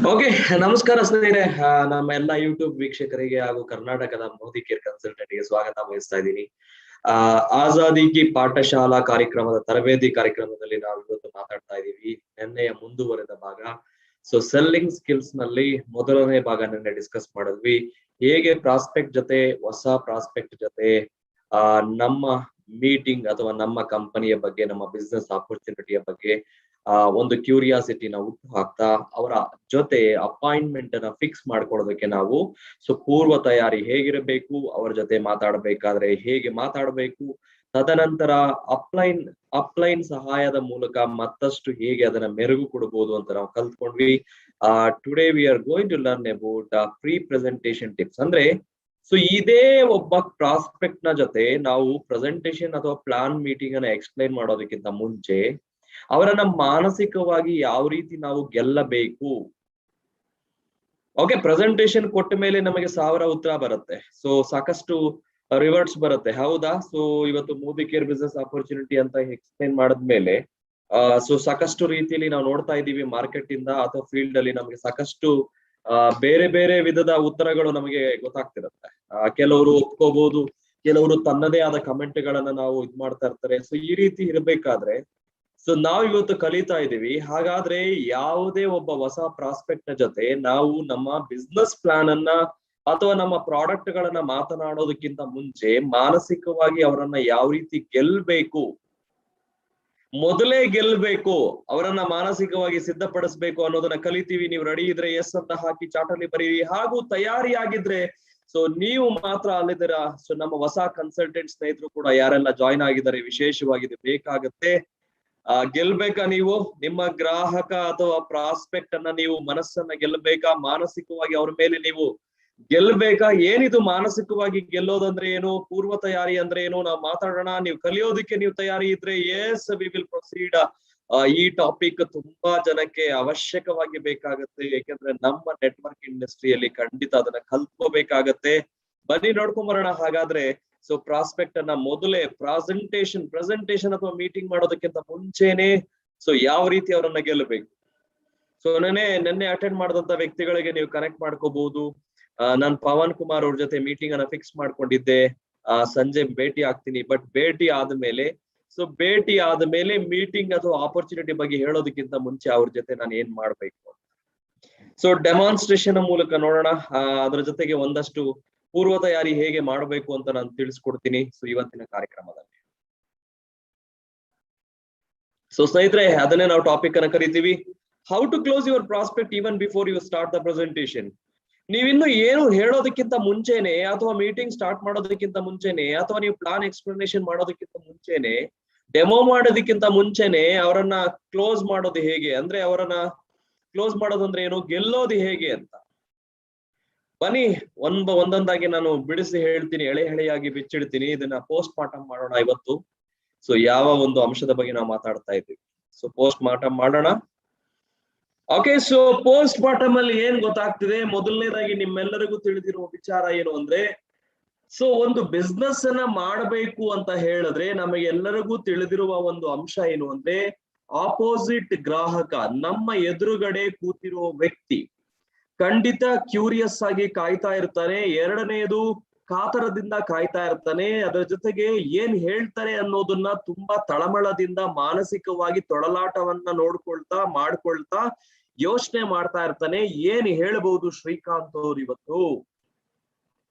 Okay, ನಮಸ್ಕಾರ ಸ್ನೇಹಿತರೆ. ನಮ್ಮ ಎಲ್ಲ ಯೂಟ್ಯೂಬ್ ವೀಕ್ಷಕರಿಗೆ ಹಾಗೂ ಕರ್ನಾಟಕದ ಮೋದಿ ಕೇರ್ ಕನ್ಸಲ್ಟೆಂಟ್ಗೆ ಸ್ವಾಗತ ಬಯಸ್ತಾ ಇದ್ದೀನಿ. ಆಜಾದಿ ಕಿ ಪಾಠಶಾಲಾ ಕಾರ್ಯಕ್ರಮದ ತರಬೇತಿ ಕಾರ್ಯಕ್ರಮದಲ್ಲಿ ನಾವು ಇವತ್ತು ಮಾತಾಡ್ತಾ ಇದ್ದೀವಿ. ನಿನ್ನೆಯ ಮುಂದುವರೆದ ಭಾಗ. ಸೊ ಸೆಲ್ಲಿಂಗ್ ಸ್ಕಿಲ್ಸ್ ನಲ್ಲಿ ಮೊದಲನೇ ಭಾಗ ನಿನ್ನೆ ಡಿಸ್ಕಸ್ ಮಾಡಿದ್ವಿ. ಹೇಗೆ ಪ್ರಾಸ್ಪೆಕ್ಟ್ ಜೊತೆ, ಹೊಸ ಪ್ರಾಸ್ಪೆಕ್ಟ್ ಜೊತೆ ನಮ್ಮ ಮೀಟಿಂಗ್ ಅಥವಾ ನಮ್ಮ ಕಂಪನಿಯ ಬಗ್ಗೆ, ನಮ್ಮ ಬಿಸ್ನೆಸ್ ಆಪರ್ಚುನಿಟಿಯ ಬಗ್ಗೆ ಒಂದು ಕ್ಯೂರಿಯಾಸಿಟಿನ ಹುಟ್ಟು ಹಾಕ್ತಾ ಅವರ ಜೊತೆ ಅಪಾಯಿಂಟ್ಮೆಂಟ್ ಅನ್ನ ಫಿಕ್ಸ್ ಮಾಡ್ಕೊಳ್ಳೋದಕ್ಕೆ ನಾವು ಪೂರ್ವ ತಯಾರಿ ಹೇಗಿರಬೇಕು, ಅವರ ಜೊತೆ ಮಾತಾಡಬೇಕಾದ್ರೆ ಹೇಗೆ ಮಾತಾಡಬೇಕು, ತದನಂತರ ಅಪ್ಲೈನ್ ಸಹಾಯದ ಮೂಲಕ ಮತ್ತಷ್ಟು ಹೇಗೆ ಅದನ್ನ ಮೆರುಗು ಕೊಡಬಹುದು ಅಂತ ನಾವು ಕಲ್ತ್ಕೊಂಡ್ವಿ. Today we are going to learn about pre presentation tips. ಅಂದ್ರೆ ಇದೇ ಒಬ್ಬ ಪ್ರಾಸ್ಪೆಕ್ಟ್ ನ ಜೊತೆ ನಾವು ಪ್ರೆಸೆಂಟೇಶನ್ ಅಥವಾ ಪ್ಲಾನ್ ಮೀಟಿಂಗ್ ಅನ್ನ ಎಕ್ಸ್ಪ್ಲೈನ್ ಮಾಡೋದಕ್ಕಿಂತ ಮುಂಚೆ ಅವರನ್ನ ಮಾನಸಿಕವಾಗಿ ಯಾವ ರೀತಿ ನಾವು ಗೆಲ್ಲಬೇಕು. ಓಕೆ, ಪ್ರೆಸೆಂಟೇಶನ್ ಕೊಟ್ಟ ಮೇಲೆ ನಮಗೆ 1000 ಉತ್ತರ ಬರುತ್ತೆ. ಸಾಕಷ್ಟು ರಿವರ್ಟ್ಸ್ ಬರುತ್ತೆ, ಹೌದಾ? ಇವತ್ತು ಮೋದಿ ಕೇರ್ ಬಿಸ್ನೆಸ್ ಆಪರ್ಚುನಿಟಿ ಅಂತ ಎಕ್ಸ್ಪ್ಲೈನ್ ಮಾಡಿದ್ಮೇಲೆ ಸಾಕಷ್ಟು ರೀತಿಯಲ್ಲಿ ನಾವು ನೋಡ್ತಾ ಇದ್ದೀವಿ ಮಾರ್ಕೆಟ್ ಇಂದ ಅಥವಾ ಫೀಲ್ಡ್ ಅಲ್ಲಿ ನಮಗೆ ಸಾಕಷ್ಟು ಬೇರೆ ಬೇರೆ ವಿಧದ ಉತ್ತರಗಳು ನಮಗೆ ಗೊತ್ತಾಗ್ತಿರುತ್ತೆ. ಕೆಲವರು ಒಪ್ಕೋಬಹುದು, ಕೆಲವರು ತನ್ನದೇ ಆದ ಕಮೆಂಟ್ ಗಳನ್ನ ನಾವು ಇದ್ ಮಾಡ್ತಾ ಇರ್ತಾರೆ. ಈ ರೀತಿ ಇರಬೇಕಾದ್ರೆ ನಾವು ಇವತ್ತು ಕಲಿತಾ ಇದ್ದೀವಿ. ಹಾಗಾದ್ರೆ ಯಾವುದೇ ಒಬ್ಬ ಹೊಸ ಪ್ರಾಸ್ಪೆಕ್ಟ್ ನ ಜೊತೆ ನಾವು ನಮ್ಮ ಬಿಸ್ನೆಸ್ ಪ್ಲಾನ್ ಅನ್ನ ಅಥವಾ ನಮ್ಮ ಪ್ರಾಡಕ್ಟ್ ಗಳನ್ನ ಮಾತನಾಡೋದಕ್ಕಿಂತ ಮುಂಚೆ ಮಾನಸಿಕವಾಗಿ ಅವರನ್ನ ಯಾವ ರೀತಿ ಗೆಲ್ಬೇಕು, ಮೊದಲೇ ಗೆಲ್ಬೇಕು, ಅವರನ್ನ ಮಾನಸಿಕವಾಗಿ ಸಿದ್ಧಪಡಿಸ್ಬೇಕು ಅನ್ನೋದನ್ನ ಕಲಿತೀವಿ. ನೀವು ರೆಡಿ ಇದ್ರೆ ಎಸ್ ಅಂತ ಹಾಕಿ ಚಾಟಲ್ಲಿ ಬರೀರಿ, ಹಾಗೂ ತಯಾರಿಯಾಗಿದ್ರೆ ನೀವು ಮಾತ್ರ ಅಲ್ಲಿದ್ದೀರಾ. ನಮ್ಮ ಹೊಸ ಕನ್ಸಲ್ಟೆಂಟ್ ಸ್ನೇಹಿತರು ಕೂಡ ಯಾರೆಲ್ಲ ಜಾಯ್ನ್ ಆಗಿದ್ದಾರೆ, ವಿಶೇಷವಾಗಿ ಇದು ಬೇಕಾಗತ್ತೆ. ಗೆಲ್ಬೇಕಾ ನೀವು? ನಿಮ್ಮ ಗ್ರಾಹಕ ಅಥವಾ ಪ್ರಾಸ್ಪೆಕ್ಟ್ ಅನ್ನ ನೀವು ಮನಸ್ಸನ್ನ ಗೆಲ್ಲಬೇಕಾ? ಮಾನಸಿಕವಾಗಿ ಅವ್ರ ಮೇಲೆ ನೀವು ಗೆಲ್ಬೇಕಾ? ಏನಿದು ಮಾನಸಿಕವಾಗಿ ಗೆಲ್ಲೋದಂದ್ರೆ ಏನು, ಪೂರ್ವ ತಯಾರಿ ಅಂದ್ರೆ ಏನು, ನಾವು ಮಾತಾಡೋಣ. ನೀವು ಕಲಿಯೋದಕ್ಕೆ ನೀವು ತಯಾರಿ ಇದ್ರೆ ಎಸ್ ವಿ ವಿಲ್ ಪ್ರೊಸೀಡ್. ಈ ಟಾಪಿಕ್ ತುಂಬಾ ಜನಕ್ಕೆ ಅವಶ್ಯಕವಾಗಿ ಬೇಕಾಗತ್ತೆ, ಯಾಕೆಂದ್ರೆ ನಮ್ಮ ನೆಟ್ವರ್ಕ್ ಇಂಡಸ್ಟ್ರಿಯಲ್ಲಿ ಖಂಡಿತ ಅದನ್ನ ಕಲ್ತ್ಕೋಬೇಕಾಗತ್ತೆ. ಬನ್ನಿ ನೋಡ್ಕೊಂಡ್ ಬರೋಣ. ಹಾಗಾದ್ರೆ ಪ್ರಾಸ್ಪೆಕ್ಟ್ ಅನ್ನ ಮೊದಲೇ ಪ್ರೆಸೆಂಟೇಶನ್ ಅಥವಾ ಮೀಟಿಂಗ್ ಮಾಡೋದಕ್ಕಿಂತ ಮುಂಚೆನೆ ಯಾವ ರೀತಿ ಅವರನ್ನ ಗೆಲ್ಲಬೇಕು. ನೆನ್ನೆ ಅಟೆಂಡ್ ಮಾಡಿದಂತ ವ್ಯಕ್ತಿಗಳಿಗೆ ನೀವು ಕನೆಕ್ಟ್ ಮಾಡ್ಕೋಬಹುದು. ನಾನು ಪವನ್ ಕುಮಾರ್ ಅವ್ರ ಜೊತೆ ಮೀಟಿಂಗ್ ಅನ್ನ ಫಿಕ್ಸ್ ಮಾಡ್ಕೊಂಡಿದ್ದೆ. ಸಂಜೆ ಭೇಟಿ ಆಗ್ತೀನಿ. ಬಟ್ ಭೇಟಿ ಆದ್ಮೇಲೆ ಮೀಟಿಂಗ್ ಅಥವಾ ಆಪರ್ಚುನಿಟಿ ಬಗ್ಗೆ ಹೇಳೋದಕ್ಕಿಂತ ಮುಂಚೆ ಅವ್ರ ಜೊತೆ ನಾನು ಏನ್ ಮಾಡ್ಬೇಕು ಡೆಮಾನ್ಸ್ಟ್ರೇಷನ್ ಮೂಲಕ ನೋಡೋಣ. ಅದ್ರ ಜೊತೆಗೆ ಒಂದಷ್ಟು ಪೂರ್ವ ತಯಾರಿ ಹೇಗೆ ಮಾಡಬೇಕು ಅಂತ ನಾನು ತಿಳಿಸ್ಕೊಡ್ತೀನಿ ಇವತ್ತಿನ ಕಾರ್ಯಕ್ರಮದಲ್ಲಿ. ಸ್ನೇಹಿತರೆ, ಅದನ್ನೇ ನಾವು ಟಾಪಿಕ್ ಅನ್ನ ಕರಿತೀವಿ, how to close your prospect even before you start the presentation. ನೀವಿನ್ನು ಏನು ಹೇಳೋದಕ್ಕಿಂತ ಮುಂಚೆನೆ, ಅಥವಾ ಮೀಟಿಂಗ್ ಸ್ಟಾರ್ಟ್ ಮಾಡೋದಕ್ಕಿಂತ ಮುಂಚೆನೆ, ಅಥವಾ ನೀವು ಪ್ಲಾನ್ ಎಕ್ಸ್ಪ್ಲನೇಷನ್ ಮಾಡೋದಕ್ಕಿಂತ ಮುಂಚೆನೆ, ಡೆಮೋ ಮಾಡೋದಕ್ಕಿಂತ ಮುಂಚೆನೆ ಅವರನ್ನ ಕ್ಲೋಸ್ ಮಾಡೋದು ಹೇಗೆ, ಅಂದ್ರೆ ಅವರನ್ನ ಕ್ಲೋಸ್ ಮಾಡೋದಂದ್ರೆ ಏನು, ಗೆಲ್ಲೋದು ಹೇಗೆ ಅಂತ. ಬನ್ನಿ ಒಂದೊಂದಾಗಿ ನಾನು ಬಿಡಿಸಿ ಹೇಳ್ತೀನಿ, ಎಳೆಯಾಗಿ ಬಿಚ್ಚಿಡ್ತೀನಿ. ಇದನ್ನ ಪೋಸ್ಟ್ ಮಾರ್ಟಮ್ ಮಾಡೋಣ ಇವತ್ತು. ಯಾವ ಒಂದು ಅಂಶದ ಬಗ್ಗೆ ನಾವು ಮಾತಾಡ್ತಾ ಇದ್ದೀವಿ, ಪೋಸ್ಟ್ ಮಾರ್ಟಮ್ ಮಾಡೋಣ. ಓಕೆ, ಪೋಸ್ಟ್ ಮಾರ್ಟಮ್ ಅಲ್ಲಿ ಏನ್ ಗೊತ್ತಾಗ್ತಿದೆ? ಮೊದಲನೇದಾಗಿ ನಿಮ್ಮೆಲ್ಲರಿಗೂ ತಿಳಿದಿರುವ ವಿಚಾರ ಏನು ಅಂದ್ರೆ, ಒಂದು ಬಿಸ್ನೆಸ್ ಅನ್ನ ಮಾಡಬೇಕು ಅಂತ ಹೇಳಿದ್ರೆ ನಮಗೆಲ್ಲರಿಗೂ ತಿಳಿದಿರುವ ಒಂದು ಅಂಶ ಏನು ಅಂದ್ರೆ, ಆಪೋಸಿಟ್ ಗ್ರಾಹಕ, ನಮ್ಮ ಎದುರುಗಡೆ ಕೂತಿರುವ ವ್ಯಕ್ತಿ ಖಂಡಿತ ಕ್ಯೂರಿಯಸ್ ಆಗಿ ಕಾಯ್ತಾ ಇರ್ತಾನೆ. ಎರಡನೆಯದು, ಕಾತರದಿಂದ ಕಾಯ್ತಾ ಇರ್ತಾನೆ. ಅದರ ಜೊತೆಗೆ ಏನ್ ಹೇಳ್ತಾರೆ ಅನ್ನೋದನ್ನ ತುಂಬಾ ತಳಮಳದಿಂದ, ಮಾನಸಿಕವಾಗಿ ತೊಳಲಾಟವನ್ನ ಮಾಡ್ಕೊಳ್ತಾ ಯೋಚನೆ ಮಾಡ್ತಾ ಇರ್ತಾನೆ. ಏನ್ ಹೇಳ್ಬಹುದು ಶ್ರೀಕಾಂತ್ ಅವ್ರು ಇವತ್ತು,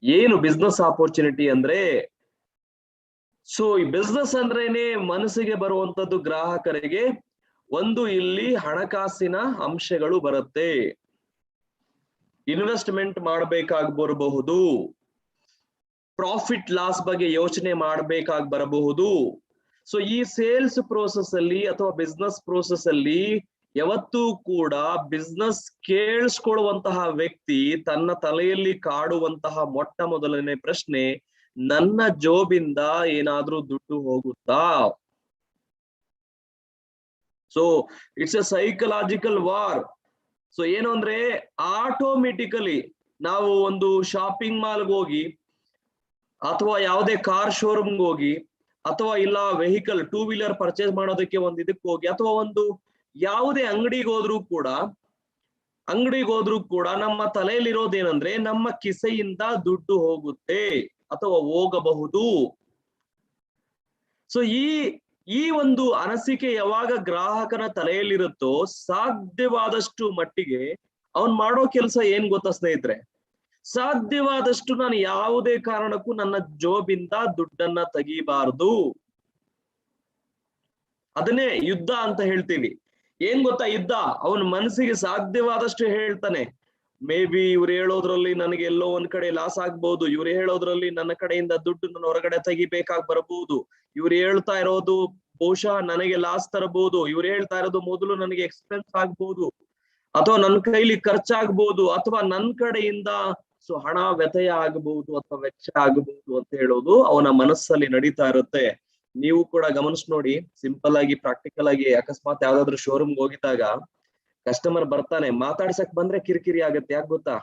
ಏನು ಬಿಸ್ನೆಸ್ ಆಪರ್ಚುನಿಟಿ ಅಂದ್ರೆ? ಈ ಬಿಸ್ನೆಸ್ ಅಂದ್ರೇನೆ ಮನಸ್ಸಿಗೆ ಬರುವಂತದ್ದು ಗ್ರಾಹಕರಿಗೆ ಒಂದು, ಇಲ್ಲಿ ಹಣಕಾಸಿನ ಅಂಶಗಳು ಬರುತ್ತೆ, ಇನ್ವೆಸ್ಟ್ಮೆಂಟ್ ಮಾಡಬೇಕಾಗಿ ಬರಬಹುದು, ಪ್ರಾಫಿಟ್ ಲಾಸ್ ಬಗ್ಗೆ ಯೋಚನೆ ಮಾಡಬೇಕಾಗಿ ಬರಬಹುದು. ಈ ಸೇಲ್ಸ್ ಪ್ರೋಸೆಸ್ ಅಲ್ಲಿ ಅಥವಾ ಬಿಸ್ನೆಸ್ ಪ್ರೋಸೆಸ್ ಅಲ್ಲಿ ಯಾವತ್ತೂ ಕೂಡ ಬಿಸ್ನೆಸ್ ಕೇಳಿಸ್ಕೊಳ್ಳುವಂತಹ ವ್ಯಕ್ತಿ ತನ್ನ ತಲೆಯಲ್ಲಿ ಕಾಡುವಂತಹ ಮೊಟ್ಟ ಮೊದಲನೇ ಪ್ರಶ್ನೆ, ನನ್ನ ಜೋಬಿಂದ ಏನಾದ್ರೂ ದುಡ್ಡು ಹೋಗುತ್ತಾ? It's A psychological war. ಏನು ಅಂದ್ರೆ, ಆಟೋಮೆಟಿಕಲಿ ನಾವು ಒಂದು ಶಾಪಿಂಗ್ ಮಾಲ್ಗೆ ಹೋಗಿ, ಅಥವಾ ಯಾವುದೇ ಕಾರ್ ಶೋರೂಮ್ಗೆ ಹೋಗಿ, ಅಥವಾ ಇಲ್ಲ ವೆಹಿಕಲ್ 2 ವೀಲರ್ ಪರ್ಚೇಸ್ ಮಾಡೋದಕ್ಕೆ ಒಂದು ಇದಕ್ಕೆ ಹೋಗಿ, ಅಥವಾ ಒಂದು ಯಾವುದೇ ಅಂಗಡಿಗೆ ಹೋದ್ರೂ ಕೂಡ ಅಂಗಡಿಗೆ ಹೋದ್ರು ಕೂಡ ನಮ್ಮ ತಲೆಯಲ್ಲಿರೋದೇನಂದ್ರೆ ನಮ್ಮ ಕಿಸೆಯಿಂದ ದುಡ್ಡು ಹೋಗುತ್ತೆ ಅಥವಾ ಹೋಗಬಹುದು. ಸೊ ಈ ಒಂದು ಅನಿಸಿಕೆ ಯಾವಾಗ ಗ್ರಾಹಕನ ತಲೆಯಲ್ಲಿರುತ್ತೋ ಸಾಧ್ಯವಾದಷ್ಟು ಮಟ್ಟಿಗೆ ಅವನ್ ಮಾಡೋ ಕೆಲಸ ಏನ್ ಗೊತ್ತಾ ಸ್ನೇಹಿತರೆ, ಸಾಧ್ಯವಾದಷ್ಟು ನಾನು ಯಾವುದೇ ಕಾರಣಕ್ಕೂ ನನ್ನ ಜೋಬಿಂದ ದುಡ್ಡನ್ನ ತೆಗಿಬಾರ್ದು. ಅದನ್ನೇ ಯುದ್ಧ ಅಂತ ಹೇಳ್ತೀವಿ. ಏನ್ ಗೊತ್ತಾ ಯುದ್ಧ, ಅವನ ಮನಸ್ಸಿಗೆ ಸಾಧ್ಯವಾದಷ್ಟು ಹೇಳ್ತಾನೆ, ಮೇ ಬಿ ಇವ್ರು ಹೇಳೋದ್ರಲ್ಲಿ ನನಗೆ ಎಲ್ಲೋ ಒಂದ್ ಕಡೆ ಲಾಸ್ ಆಗ್ಬಹುದು, ಇವ್ರು ಹೇಳೋದ್ರಲ್ಲಿ ನನ್ನ ಕಡೆಯಿಂದ ದುಡ್ಡು ನನ್ನ ಹೊರಗಡೆ ತೆಗಿಬೇಕಾಗಿ ಬರಬಹುದು, ಇವ್ರು ಹೇಳ್ತಾ ಇರೋದು ಬಹುಶಃ ನನಗೆ ಲಾಸ್ ತರಬಹುದು, ಇವ್ರು ಹೇಳ್ತಾ ಇರೋದು ಮೊದಲು ನನಗೆ ಎಕ್ಸ್ಪೆನ್ಸ್ ಆಗ್ಬಹುದು, ಅಥವಾ ನನ್ನ ಕೈಲಿ ಖರ್ಚಾಗ್ಬಹುದು, ಅಥವಾ ನನ್ನ ಕಡೆಯಿಂದ ಹಣ ವ್ಯತ್ಯಯ ಆಗಬಹುದು ಅಥವಾ ವೆಚ್ಚ ಆಗಬಹುದು ಅಂತ ಹೇಳೋದು ಅವನ ಮನಸ್ಸಲ್ಲಿ ನಡೀತಾ ಇರುತ್ತೆ. ನೀವು ಕೂಡ ಗಮನಿಸ್ ನೋಡಿ, ಸಿಂಪಲ್ ಆಗಿ ಪ್ರಾಕ್ಟಿಕಲ್ ಆಗಿ ಅಕಸ್ಮಾತ್ ಯಾವ್ದಾದ್ರು ಶೋರೂಮ್ಗೆ ಹೋಗಿದ್ದಾಗ ಕಸ್ಟಮರ್ ಬರ್ತಾನೆ, ಮಾತಾಡ್ಸಕ್ ಬಂದ್ರೆ ಕಿರಿಕಿರಿ ಆಗತ್ತೆ. ಯಾಕೆ ಗೊತ್ತಾ,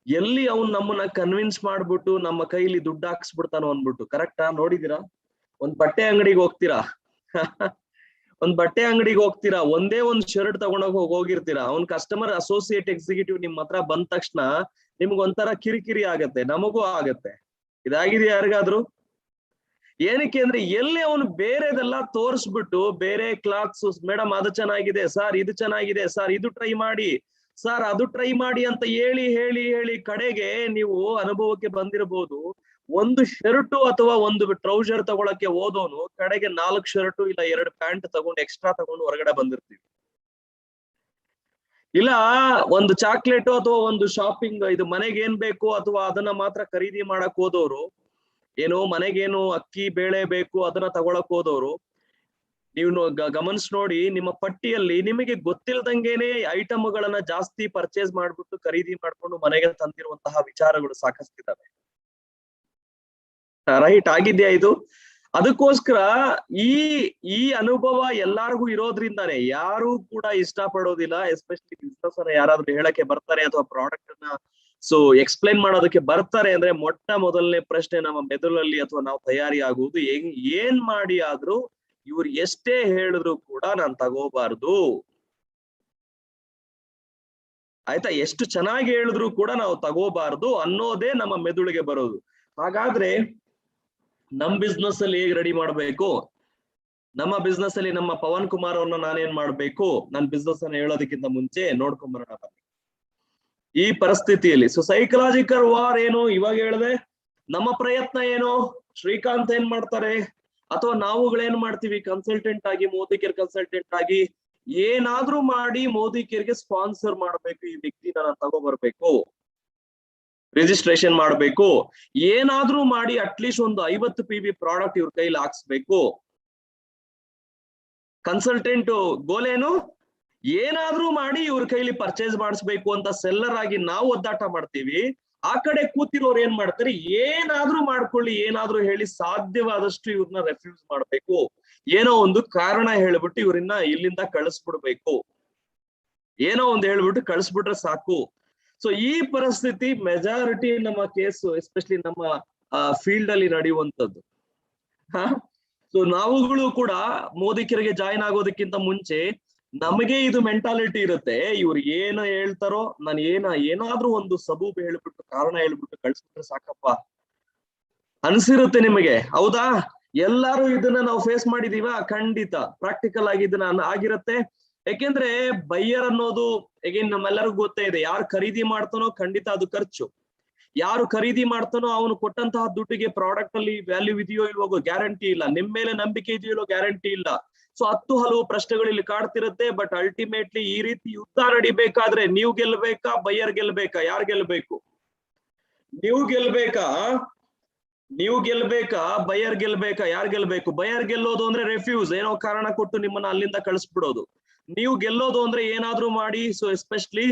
ಎಲ್ಲಿ ಅವ್ನು ನಮ್ಮನ್ನ ಕನ್ವಿನ್ಸ್ ಮಾಡ್ಬಿಟ್ಟು ನಮ್ಮ ಕೈಲಿ ದುಡ್ಡು ಹಾಕ್ಸ್ಬಿಡ್ತಾನೋ ಅನ್ಬಿಟ್ಟು. ಕರೆಕ್ಟಾ? ನೋಡಿದೀರಾ? ಒಂದ್ ಬಟ್ಟೆ ಅಂಗಡಿಗೆ ಹೋಗ್ತೀರಾ ಒಂದೇ ಒಂದ್ ಶರ್ಟ್ ತಗೊಂಡೋಗ್ ಹೋಗಿರ್ತೀರಾ, ಅವ್ನ್ ಕಸ್ಟಮರ್ ಅಸೋಸಿಯೇಟ್ ಎಕ್ಸಿಕ್ಯೂಟಿವ್ ನಿಮ್ ಹತ್ರ ಬಂದ ತಕ್ಷಣ ನಿಮ್ಗೆ ಒಂಥರ ಕಿರಿಕಿರಿ ಆಗತ್ತೆ, ನಮಗೂ ಆಗತ್ತೆ. ಇದಾಗಿದೆ ಯಾರಿಗಾದ್ರು? ಏನಕ್ಕೆ ಅಂದ್ರೆ ಎಲ್ಲಿ ಅವನು ಬೇರೆದೆಲ್ಲ ತೋರಿಸ್ಬಿಟ್ಟು ಬೇರೆ ಕ್ಲಾತ್ಸ್, ಮೇಡಮ್ ಅದು ಚೆನ್ನಾಗಿದೆ ಸರ್, ಇದು ಚೆನ್ನಾಗಿದೆ ಸರ್, ಇದು ಟ್ರೈ ಮಾಡಿ ಸರ್, ಅದು ಟ್ರೈ ಮಾಡಿ ಅಂತ ಹೇಳಿ ಹೇಳಿ ಹೇಳಿ ಕಡೆಗೆ ನೀವು ಅನುಭವಕ್ಕೆ ಬಂದಿರಬಹುದು, ಒಂದು ಶರ್ಟು ಅಥವಾ ಒಂದು ಟ್ರೌಸರ್ ತಗೊಳಕ್ಕೆ ಹೋದವನು ಕಡೆಗೆ 4 ಶರ್ಟು ಇಲ್ಲ 2 ಪ್ಯಾಂಟ್ ತಗೊಂಡು ಎಕ್ಸ್ಟ್ರಾ ತಗೊಂಡು ಹೊರಗಡೆ ಬಂದಿರ್ತೀವಿ. ಇಲ್ಲ ಒಂದು ಚಾಕ್ಲೇಟು ಅಥವಾ ಒಂದು ಶಾಪಿಂಗ್ ಇದು ಮನೆಗೆ ಏನ್ ಬೇಕು ಅಥವಾ ಅದನ್ನ ಮಾತ್ರ ಖರೀದಿ ಮಾಡಕ್ ಹೋದವರು, ಏನೋ ಮನೆಗೇನು ಅಕ್ಕಿ ಬೇಳೆ ಬೇಕು ಅದನ್ನ ತಗೊಳಕ್ ಹೋದವರು, ನೀವು ಗಮನಿಸ್ ನೋಡಿ ನಿಮ್ಮ ಪಟ್ಟಿಯಲ್ಲಿ ನಿಮಗೆ ಗೊತ್ತಿಲ್ದಂಗೆನೆ ಐಟಮ್ಗಳನ್ನ ಜಾಸ್ತಿ ಪರ್ಚೇಸ್ ಮಾಡ್ಬಿಟ್ಟು ಖರೀದಿ ಮಾಡ್ಕೊಂಡು ಮನೆಗೆ ತಂದಿರುವಂತಹ ವಿಚಾರಗಳು ಸಾಕಷ್ಟಿದ್ದಾವೆ. ರೈಟ್ ಆಗಿದ್ಯಾ ಇದು? ಅದಕ್ಕೋಸ್ಕರ ಈ ಅನುಭವ ಎಲ್ಲಾರ್ಗೂ ಇರೋದ್ರಿಂದಾನೆ ಯಾರು ಕೂಡ ಇಷ್ಟ ಪಡೋದಿಲ್ಲ, ಎಸ್ಪೆಷಲಿ ಬಿಸ್ನೆಸ್ ಅನ್ನ ಯಾರಾದ್ರೂ ಹೇಳಕ್ಕೆ ಬರ್ತಾರೆ ಅಥವಾ ಪ್ರಾಡಕ್ಟ್ ಅನ್ನ ಎಕ್ಸ್ಪ್ಲೈನ್ ಮಾಡೋದಕ್ಕೆ ಬರ್ತಾರೆ ಅಂದ್ರೆ ಮೊದಲನೇ ಪ್ರಶ್ನೆ ನಮ್ಮ ಮೆದುಳಲ್ಲಿ ಅಥವಾ ನಾವು ತಯಾರಿ ಆಗುವುದು, ಏನ್ ಮಾಡಿ ಆದ್ರೂ ಇವ್ರು ಎಷ್ಟೇ ಹೇಳಿದ್ರು ಕೂಡ ನಾನ್ ತಗೋಬಾರ್ದು, ಆಯ್ತಾ, ಎಷ್ಟು ಚೆನ್ನಾಗಿ ಹೇಳಿದ್ರು ಕೂಡ ನಾವು ತಗೋಬಾರ್ದು ಅನ್ನೋದೇ ನಮ್ಮ ಮೆದುಳಿಗೆ ಬರೋದು. ಹಾಗಾದ್ರೆ ನಮ್ ಬಿಸ್ನೆಸ್ ಅಲ್ಲಿ ಹೇಗೆ ರೆಡಿ ಮಾಡ್ಬೇಕು? ನಮ್ಮ ಬಿಸ್ನೆಸ್ ಅಲ್ಲಿ ನಮ್ಮ ಪವನ್ ಕುಮಾರ್ ಅವ್ರನ್ನ ನಾನೇನ್ ಮಾಡ್ಬೇಕು, ನನ್ ಬಿಸ್ನೆಸ್ ಅನ್ನ ಹೇಳೋದಕ್ಕಿಂತ ಮುಂಚೆ ನೋಡ್ಕೊಂಬರೋಣ ಬನ್ನಿ ಈ ಪರಿಸ್ಥಿತಿಯಲ್ಲಿ. ಸೈಕಲಾಜಿಕಲ್ ವಾರ್ ಏನು ಇವಾಗ ಹೇಳಿದೆ, ನಮ್ಮ ಪ್ರಯತ್ನ ಏನು, ಶ್ರೀಕಾಂತ್ ಏನ್ ಮಾಡ್ತಾರೆ ಅಥವಾ ನಾವುಗಳೇನ್ ಮಾಡ್ತೀವಿ, ಕನ್ಸಲ್ಟೆಂಟ್ ಆಗಿ ಮೋದಿ ಕೇರ್ ಕನ್ಸಲ್ಟೆಂಟ್ ಆಗಿ ಏನಾದ್ರೂ ಮಾಡಿ ಮೋದಿ ಕೇರ್ಗೆ ಸ್ಪಾನ್ಸರ್ ಮಾಡ್ಬೇಕು, ಈ ವ್ಯಕ್ತಿನ ನಾನು ತಗೋಬರ್ಬೇಕು, ರಿಜಿಸ್ಟ್ರೇಷನ್ ಮಾಡ್ಬೇಕು, ಏನಾದ್ರೂ ಮಾಡಿ ಅಟ್ಲೀಸ್ಟ್ ಒಂದು 50 PV ಪ್ರಾಡಕ್ಟ್ ಇವ್ರ ಕೈಲಿ ಹಾಕ್ಸ್ಬೇಕು. ಕನ್ಸಲ್ಟೆಂಟ್ ಗೋಲೇನು, ಏನಾದ್ರೂ ಮಾಡಿ ಇವ್ರ ಕೈಲಿ ಪರ್ಚೇಸ್ ಮಾಡಿಸ್ಬೇಕು ಅಂತ ಸೆಲ್ಲರ್ ಆಗಿ ನಾವು ಒದ್ದಾಟ ಮಾಡ್ತೀವಿ. ಆ ಕಡೆ ಕೂತಿರೋರು ಏನ್ ಮಾಡ್ತಾರೆ, ಏನಾದ್ರೂ ಮಾಡ್ಕೊಳ್ಳಿ, ಏನಾದ್ರೂ ಹೇಳಿ ಸಾಧ್ಯವಾದಷ್ಟು ಇವ್ರನ್ನ ರೆಫ್ಯೂಸ್ ಮಾಡ್ಬೇಕು, ಏನೋ ಒಂದು ಕಾರಣ ಹೇಳ್ಬಿಟ್ಟು ಇವ್ರನ್ನ ಇಲ್ಲಿಂದ ಕಳಿಸ್ಬಿಡ್ಬೇಕು, ಏನೋ ಒಂದು ಹೇಳ್ಬಿಟ್ಟು ಕಳಿಸ್ಬಿಟ್ರೆ ಸಾಕು. ಈ ಪರಿಸ್ಥಿತಿ ಮೆಜಾರಿಟಿ ನಮ್ಮ ಕೇಸು, ಎಸ್ಪೆಷಲಿ ನಮ್ಮ ಫೀಲ್ಡ್ ಅಲ್ಲಿ ನಡೆಯುವಂತದ್ದು. ನಾವುಗಳು ಕೂಡ ಮೋದಿ ಕೇರ್ಗೆ ಜಾಯಿನ್ ಆಗೋದಕ್ಕಿಂತ ಮುಂಚೆ ನಮಗೆ ಇದು ಮೆಂಟಾಲಿಟಿ ಇರುತ್ತೆ, ಇವ್ರು ಏನ ಹೇಳ್ತಾರೋ ನಾನು ಏನಾದ್ರೂ ಒಂದು ಸಬೂಬ್ ಹೇಳ್ಬಿಟ್ಟು ಕಾರಣ ಹೇಳ್ಬಿಟ್ಟು ಕಳ್ಸ್ಬಿಟ್ರೆ ಸಾಕಪ್ಪ ಅನ್ಸಿರುತ್ತೆ ನಿಮಗೆ, ಹೌದಾ? ಎಲ್ಲಾರು ಇದನ್ನ ನಾವು ಫೇಸ್ ಮಾಡಿದೀವ? ಖಂಡಿತ ಪ್ರಾಕ್ಟಿಕಲ್ ಆಗಿ ಇದನ್ನ ಆಗಿರುತ್ತೆ. ಯಾಕೆಂದ್ರೆ ಬೈಯರ್ ಅನ್ನೋದು ಎಗೇನ್ ನಮ್ಮೆಲ್ಲರಿಗೂ ಗೊತ್ತೇ ಇದೆ, ಯಾರು ಖರೀದಿ ಮಾಡ್ತಾನೋ ಖಂಡಿತ ಅದು ಖರ್ಚು, ಯಾರು ಖರೀದಿ ಮಾಡ್ತಾನೋ ಅವನು ಕೊಟ್ಟಂತಹ ದುಡ್ಡಿಗೆ ಪ್ರಾಡಕ್ಟ್ ಅಲ್ಲಿ ವ್ಯಾಲ್ಯೂ ಇದೆಯೋ ಇಲ್ವೋ ಗ್ಯಾರಂಟಿ ಇಲ್ಲ, ನಿಮ್ ಮೇಲೆ ನಂಬಿಕೆ ಇದೆಯೋ ಇಲ್ವೋ ಗ್ಯಾರಂಟಿ ಇಲ್ಲ. 10 ಹಲವು ಪ್ರಶ್ನೆಗಳು ಇಲ್ಲಿ ಕಾಡ್ತಿರುತ್ತೆ. ಬಟ್ ಅಲ್ಟಿಮೇಟ್ಲಿ ಈ ರೀತಿ ಯುದ್ಧ ನಡಿಬೇಕಾದ್ರೆ ನೀವು ಗೆಲ್ಬೇಕಾ, ಬೈಯರ್ ಗೆಲ್ಬೇಕಾ, ಯಾರು ಗೆಲ್ಬೇಕು? ನೀವು ಗೆಲ್ಬೇಕಾ, ಬೈಯರ್ ಗೆಲ್ಬೇಕಾ, ಯಾರು ಗೆಲ್ಬೇಕು? ಬೈಯರ್ ಗೆಲ್ಲೋದು ಅಂದ್ರೆ ರೆಫ್ಯೂಸ್, ಏನೋ ಕಾರಣ ಕೊಟ್ಟು ನಿಮ್ಮನ್ನ ಅಲ್ಲಿಂದ ಕಳಿಸ್ಬಿಡೋದು. ನೀವು ಗೆಲ್ಲೋದು ಅಂದ್ರೆ ಏನಾದ್ರೂ ಮಾಡಿ ಎಸ್ಪೆಷಲಿ